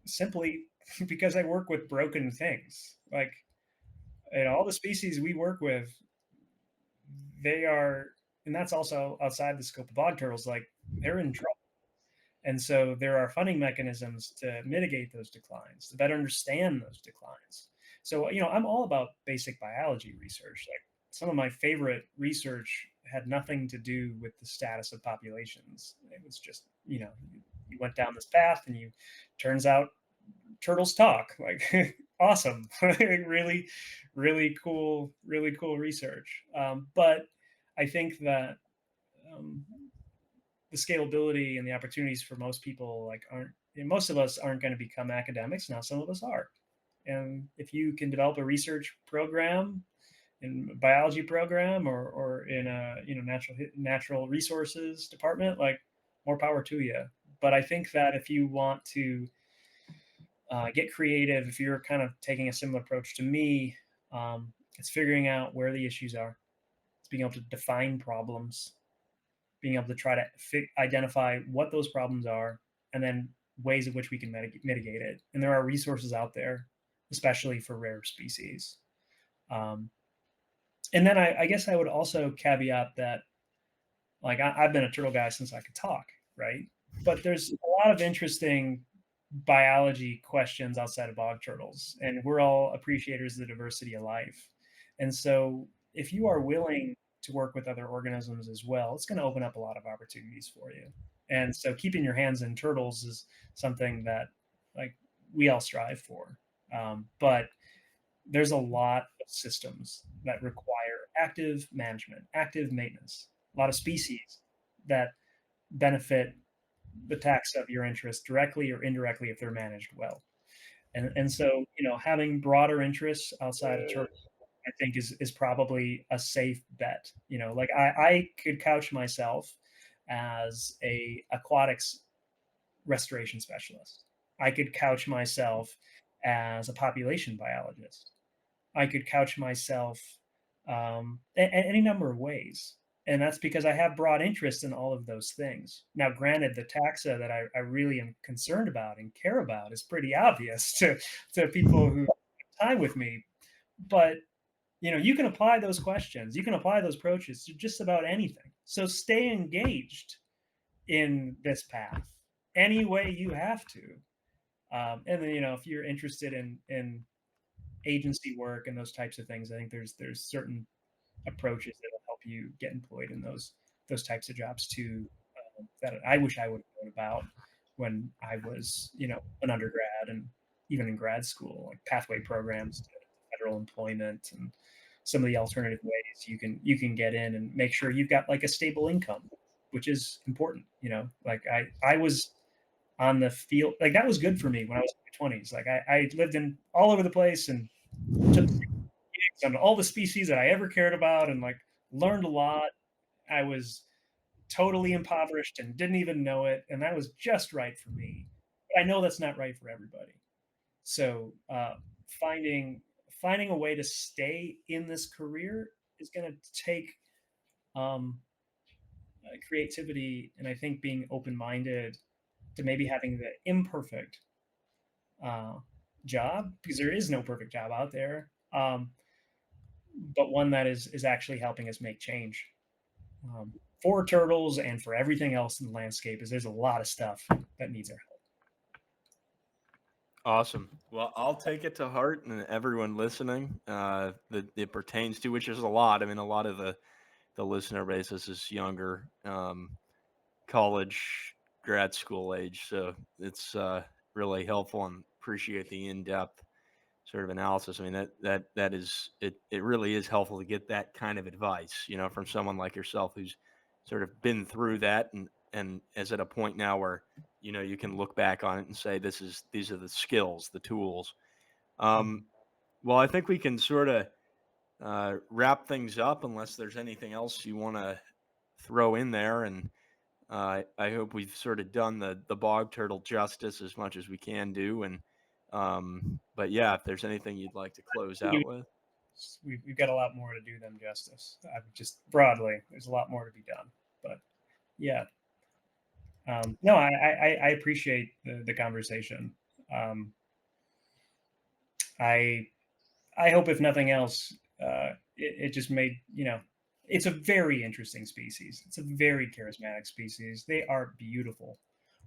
simply because I work with broken things. Like, And all the species we work with, they are, and that's also outside the scope of bog turtles, like they're in trouble. And so there are funding mechanisms to mitigate those declines, to better understand those declines. So, I'm all about basic biology research. Like some of my favorite research had nothing to do with the status of populations. It was just, you went down this path and turns out turtles talk. Like awesome. Really, really cool research. But I think that um, the scalability and the opportunities for most people aren't, most of us aren't going to become academics. Now some of us are, and if you can develop a research program in a biology program, or in a natural resources department, like more power to you. But I think that if you want to get creative, if you're kind of taking a similar approach to me, it's figuring out where the issues are. It's being able to define problems, being able to try to identify what those problems are, and then ways in which we can mitigate it. And there are resources out there, especially for rare species. Um, and then I guess I would also caveat that, like, I've been a turtle guy since I could talk, right? But there's a lot of interesting biology questions outside of bog turtles, and we're all appreciators of the diversity of life. And so, if you are willing to work with other organisms as well, it's going to open up a lot of opportunities for you. And so, keeping your hands in turtles is something that, like, we all strive for. But there's a lot of systems that require active management, active maintenance, a lot of species that benefit the tax of your interest directly or indirectly if they're managed well. And so, having broader interests outside of turtle, I think is probably a safe bet. Like I could couch myself as a aquatics restoration specialist. I could couch myself as a population biologist. I could couch myself any number of ways. And that's because I have broad interest in all of those things. Now, granted, the taxa that I really am concerned about and care about is pretty obvious to people who have time with me. But you can apply those questions, you can apply those approaches to just about anything. So stay engaged in this path any way you have to. And then, if you're interested in agency work and those types of things, I think there's certain approaches that will help you get employed in those types of jobs too. That I wish I would have known about when I was, an undergrad and even in grad school, like pathway programs to federal employment and some of the alternative ways you can get in and make sure you've got like a stable income, which is important. Like I was on the field, like that was good for me when I was in my 20s. Like I lived in all over the place and took gigs on all the species that I ever cared about, and like learned a lot. I was totally impoverished and didn't even know it, and that was just right for me. But I know that's not right for everybody. So finding a way to stay in this career is going to take um, creativity, and I think being open-minded to maybe having the imperfect uh, job, because there is no perfect job out there, but one that is actually helping us make change for turtles and for everything else in the landscape. Is there's a lot of stuff that needs our help. Awesome. Well, I'll take it to heart, and everyone listening, that it pertains to, which is a lot. I mean, a lot of the listener basis is younger, college, grad school age, so it's really helpful, and appreciate the in-depth sort of analysis. I mean, that is it. It really is helpful to get that kind of advice, from someone like yourself who's sort of been through that, and is at a point now where you can look back on it and say these are the skills, the tools. Um, well, I think we can sort of wrap things up unless there's anything else you want to throw in there, and I hope we've sort of done the bog turtle justice as much as we can do. And but yeah, if there's anything you'd like to close out with. We've got a lot more to do than justice. Just broadly, there's a lot more to be done. But yeah, no, I appreciate the conversation. I I hope if nothing else, it just made, it's a very interesting species. It's a very charismatic species. They are beautiful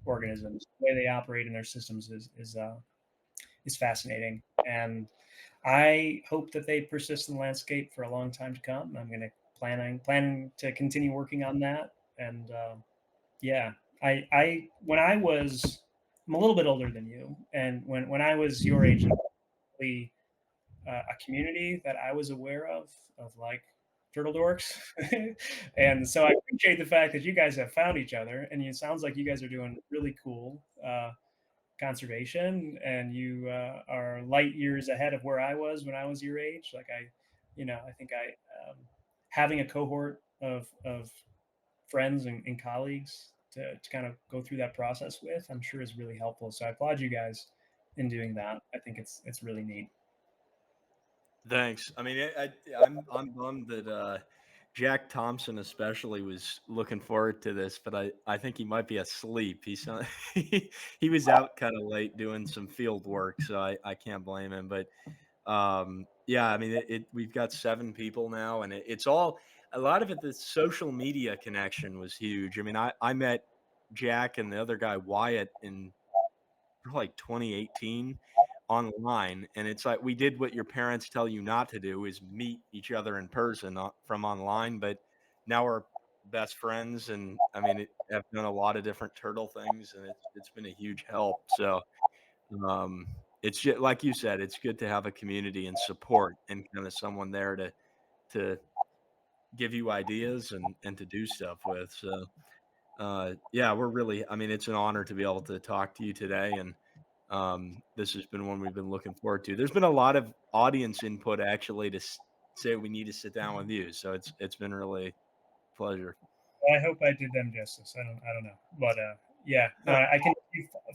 organisms. The way they operate in their systems is fascinating, and I hope that they persist in the landscape for a long time to come. I'm going to planning to continue working on that, and yeah, when I was, I'm a little bit older than you, and when I was your age, a community that I was aware of like turtle dorks. And so I appreciate the fact that you guys have found each other, and it sounds like you guys are doing really cool conservation, and you are light years ahead of where I was when I was your age. Like I think having a cohort of friends and colleagues to kind of go through that process with, I'm sure is really helpful. So I applaud you guys in doing that. I think it's really neat. Thanks. I mean, I'm bummed that Jack Thompson especially was looking forward to this, but I think he might be asleep. He was out kind of late doing some field work, so I can't blame him. But yeah, I mean, we've got 7 people now, and it's all a lot of it. The social media connection was huge. I mean, I met Jack and the other guy Wyatt in like 2018 online, and it's like we did what your parents tell you not to do, is meet each other in person from online, but now we're best friends, and I mean have done a lot of different turtle things, and it's been a huge help. So um it's just like you said, it's good to have a community and support and kind of someone there to give you ideas and to do stuff with. So yeah, we're really, I mean, it's an honor to be able to talk to you today, and this has been one we've been looking forward to. There's been a lot of audience input actually to say we need to sit down with you, so it's been really a pleasure. I hope I did them justice. I don't know, but yeah, no, I can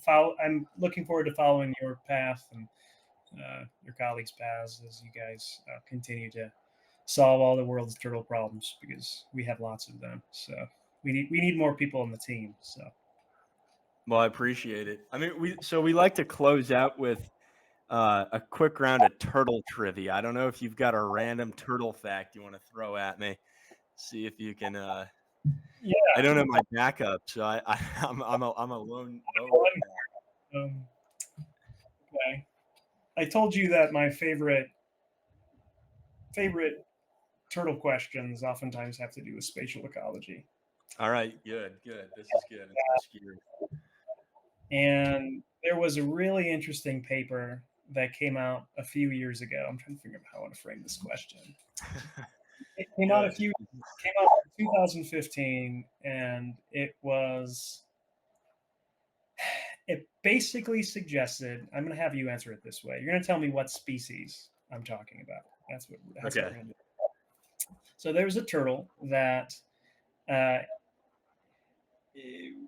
follow. I'm looking forward to following your path and your colleagues' paths as you guys continue to solve all the world's turtle problems, because we have lots of them. So we need more people on the team. So Well, I appreciate it. I mean, we like to close out with a quick round of turtle trivia. I don't know if you've got a random turtle fact you want to throw at me. See if you can. yeah, I don't have my backup, so I'm a lone wolf. um, okay. I told you that my favorite turtle questions oftentimes have to do with spatial ecology. All right, good. This is good. It's obscure. And there was a really interesting paper that came out a few years ago. I'm trying to figure out how I want to frame this question. It Good. came out in 2015, and it basically suggested, I'm going to have you answer it this way. You're going to tell me what species I'm talking about. That's what we're Okay. going to do. So there was a turtle that uh,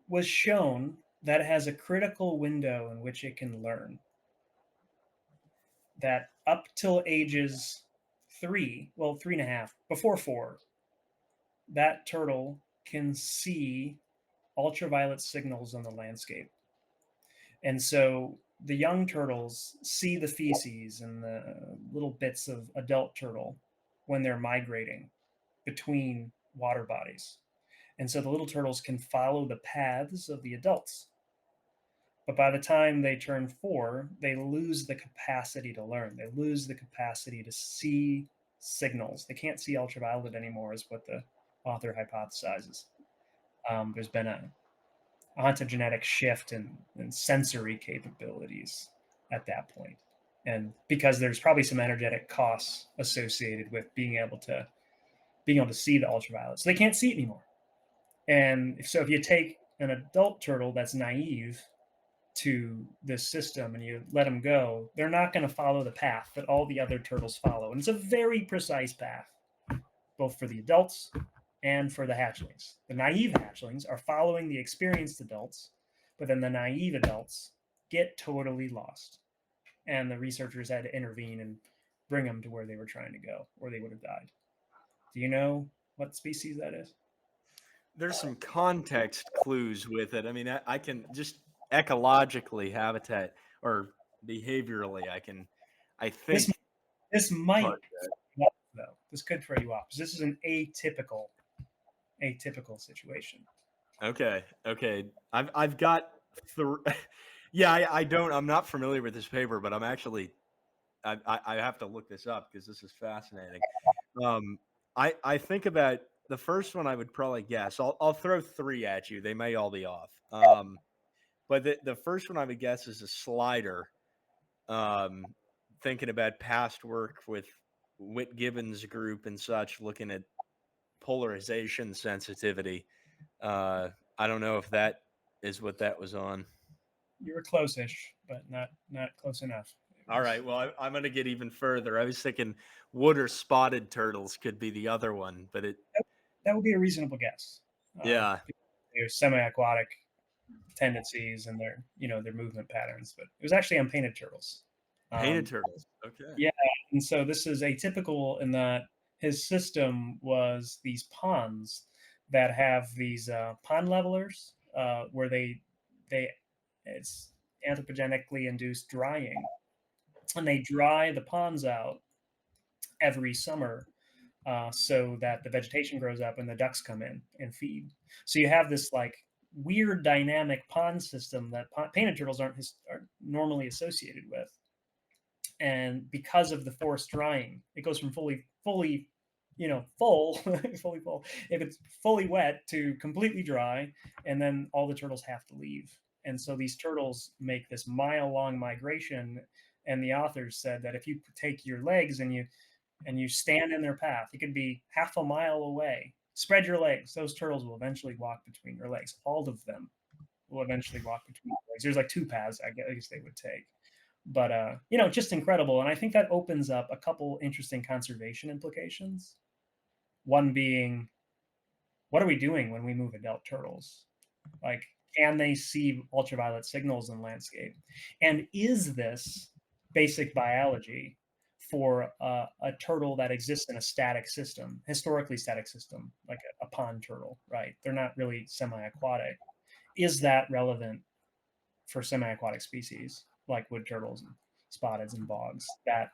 was shown that it has a critical window in which it can learn. That up till ages 3, well, 3.5, before 4, that turtle can see ultraviolet signals on the landscape. And so the young turtles see the feces and the little bits of adult turtle when they're migrating between water bodies. And so the little turtles can follow the paths of the adults. But by the time they turn 4, they lose the capacity to learn. They lose the capacity to see signals. They can't see ultraviolet anymore, is what the author hypothesizes. There's been a ontogenetic shift in sensory capabilities at that point. And because there's probably some energetic costs associated with being able to see the ultraviolet. So they can't see it anymore. And if you take an adult turtle that's naive to this system and you let them go, they're not going to follow the path that all the other turtles follow. And it's a very precise path, both for the adults and for the hatchlings. The naive hatchlings are following the experienced adults, but then the naive adults get totally lost. And the researchers had to intervene and bring them to where they were trying to go, or they would have died. Do you know what species that is? There's some context clues with it. I mean, I can just ecologically, habitat or behaviorally, I This think. This might Hard. though. This could throw you off because this is an atypical situation. Okay. I've got yeah, I don't. I'm not familiar with this paper, but I'm actually I have to look this up because this is fascinating. Um, I think about the first one I would probably guess. I'll throw three at you. They may all be off. But the first one I would guess is a slider. Um, Thinking about past work with Whit Gibbons' group and such, looking at polarization sensitivity. I don't know if that is what that was on. You were close-ish, but not close enough. All right. Well, I'm going to get even further. I was thinking wood or spotted turtles could be the other one, but That would be a reasonable guess. yeah, Their semi-aquatic tendencies and their movement patterns, but it was actually on painted turtles. painted turtles. Okay. Yeah, and so this is atypical in that his system was these ponds that have these pond levelers where they it's anthropogenically induced drying, and they dry the ponds out every summer so that the vegetation grows up and the ducks come in and feed. So you have this like weird dynamic pond system that painted turtles aren't normally associated with. And because of the forced drying, it goes from fully full fully full if it's fully wet to completely dry, and then all the turtles have to leave. And so these turtles make this mile-long migration, and the authors said that if you take your legs and you stand in their path, it could be half a mile away, spread your legs, those turtles will eventually walk between your legs. All of them will eventually walk between your legs. There's like two paths I guess they would take. But just incredible. And I think that opens up a couple interesting conservation implications. One being, what are we doing when we move adult turtles? Like, can they see ultraviolet signals in landscape? And is this basic biology for a turtle that exists in a static system, historically static system, like a pond turtle, right? They're not really semi-aquatic. Is that relevant for semi-aquatic species like wood turtles and spotteds and bogs that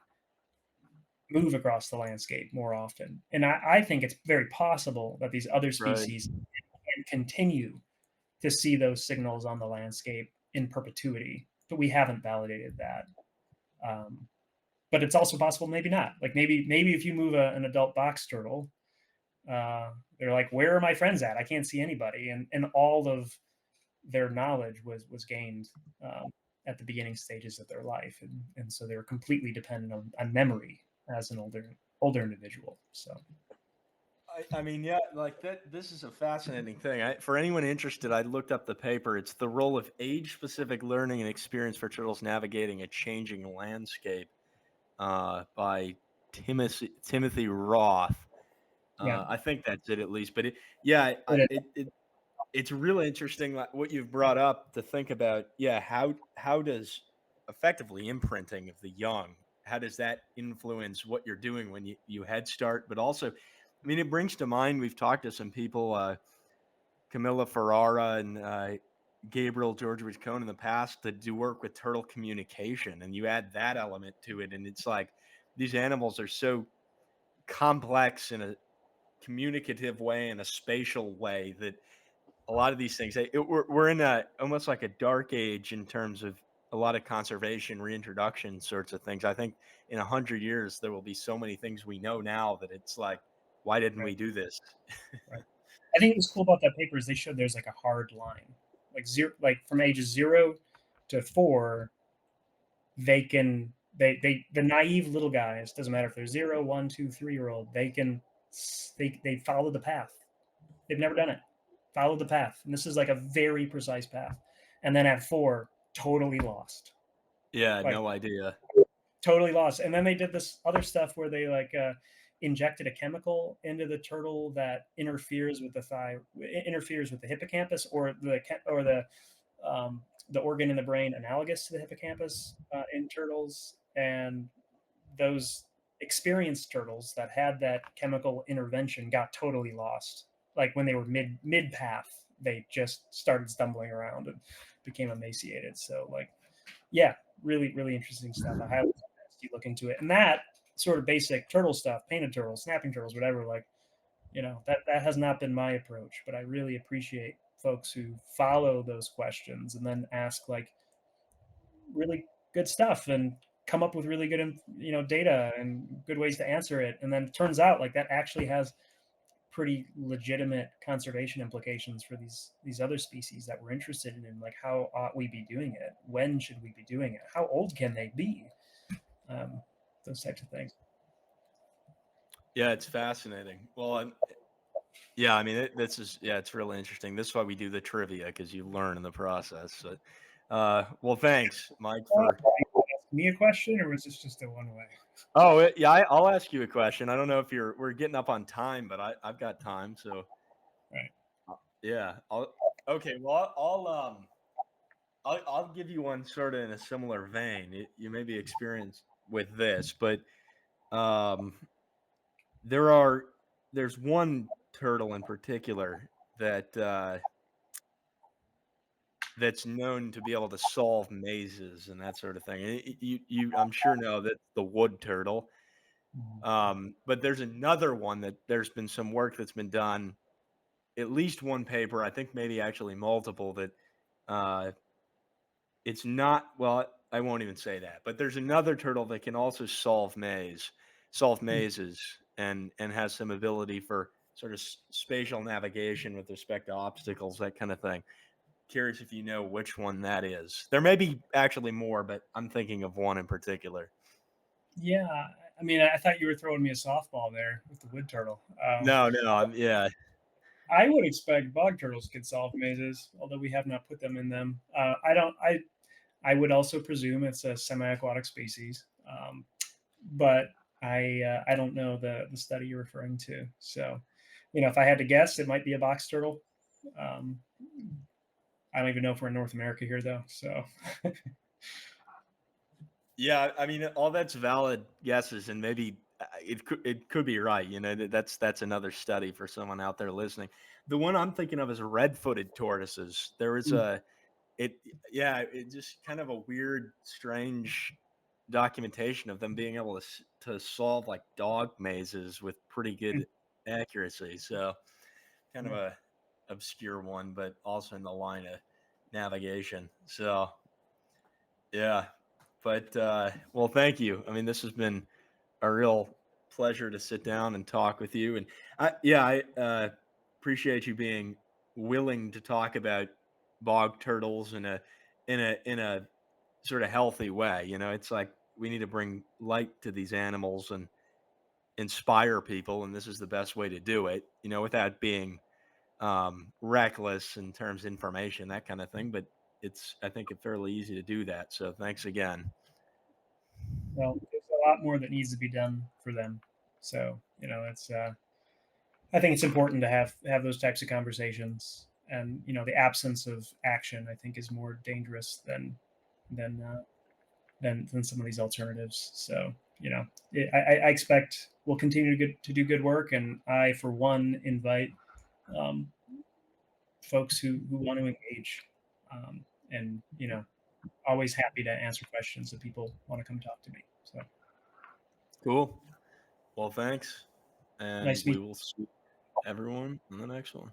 move across the landscape more often? And I think it's very possible that these other Right. species can continue to see those signals on the landscape in perpetuity, but we haven't validated that. But it's also possible maybe not. Like maybe if you move an adult box turtle, they're like, where are my friends at? I can't see anybody. And all of their knowledge was gained at the beginning stages of their life, and so they were completely dependent on memory as an older individual. So I mean, yeah, like that. This is a fascinating thing. For anyone interested, I looked up the paper. It's the role of age-specific learning and experience for turtles navigating a changing landscape by Timothy Roth. yeah, I think that's it at least. But yeah, it's really interesting what you've brought up to think about. Yeah, how does effectively imprinting of the young, how does that influence what you're doing when you head start? But also, I mean, it brings to mind, we've talked to some people, Camilla Ferrara and Gabriel Georgievich Cohn in the past, that do work with turtle communication, and you add that element to it, and it's like these animals are so complex in a communicative way, in a spatial way, that a lot of these things, we're in a almost like a dark age in terms of a lot of conservation, reintroduction sorts of things. I think in 100 years there will be so many things we know now that it's like, why didn't right, we do this? right. I think what's cool about that paper is they showed there's like a hard line, like from ages 0 to 4, they can the naive little guys, doesn't matter if they're 0, 1, 2, 3-year old, they follow the path. They've never done it. Follow the path, and this is like a very precise path. And then at 4, totally lost, Yeah, like no idea. totally lost. And then they did this other stuff where they injected a chemical into the turtle that interferes with the hippocampus, or the organ in the brain analogous to the hippocampus in turtles. And those experienced turtles that had that chemical intervention got totally lost. Like when they were mid path, they just started stumbling around and became emaciated. So like, yeah, really, really interesting stuff. I highly suggest you look into it. And that sort of basic turtle stuff, painted turtles, snapping turtles, whatever. Like, that has not been my approach, but I really appreciate folks who follow those questions and then ask like really good stuff and come up with really good, data and good ways to answer it. And then it turns out like that actually has pretty legitimate conservation implications for these other species that we're interested in. Like, how ought we be doing it? When should we be doing it? How old can they be? Those types of things. Yeah, it's fascinating. Well, yeah, I mean, it's really interesting. This is why we do the trivia, because you learn in the process. So, well, thanks, Mike, for. Ask me a question, or was this just a one way? Oh, yeah, I'll ask you a question. I don't know if we're getting up on time, but I've got time. So, Right. yeah, okay. Well, I'll give you one sort of in a similar vein. You may be experienced with this, but um, there's one turtle in particular that's known to be able to solve mazes and that sort of thing. And I'm sure know that the wood turtle. But there's another one that there's been some work that's been done, at least one paper, I think maybe actually multiple, that uh, it's not, well, I won't even say that, but there's another turtle that can also solve mazes, and has some ability for sort of spatial navigation with respect to obstacles, that kind of thing. Curious if you know which one that is. There may be actually more, but I'm thinking of one in particular. Yeah, I mean, I thought you were throwing me a softball there with the wood turtle. No, yeah. I would expect bog turtles could solve mazes, although we have not put them in them. I don't. I would also presume it's a semi-aquatic species, but I don't know the study you're referring to. So, if I had to guess, it might be a box turtle. Um, I don't even know if we're in North America here, though. So, Yeah, I mean, all that's valid guesses, and maybe it could be right. That's another study for someone out there listening. The one I'm thinking of is red-footed tortoises. There is it yeah, it just kind of a weird, strange documentation of them being able to solve like dog mazes with pretty good accuracy. So kind of yeah. a obscure one, but also in the line of navigation. So yeah, but well, thank you. I mean, this has been a real pleasure to sit down and talk with you, and I appreciate you being willing to talk about bog turtles in a sort of healthy way. It's like we need to bring light to these animals and inspire people, and this is the best way to do it. Without being reckless in terms of information, that kind of thing. But I think it's fairly easy to do that. So thanks again. Well, there's a lot more that needs to be done for them. So, it's. I think it's important to have those types of conversations, and the absence of action, I think, is more dangerous than than some of these alternatives. So, I expect we'll continue to do good work, and I, for one, invite um, folks who want to engage, and always happy to answer questions if people want to come talk to me. So Cool. Well, thanks, and nice to we meet will see everyone in the next one.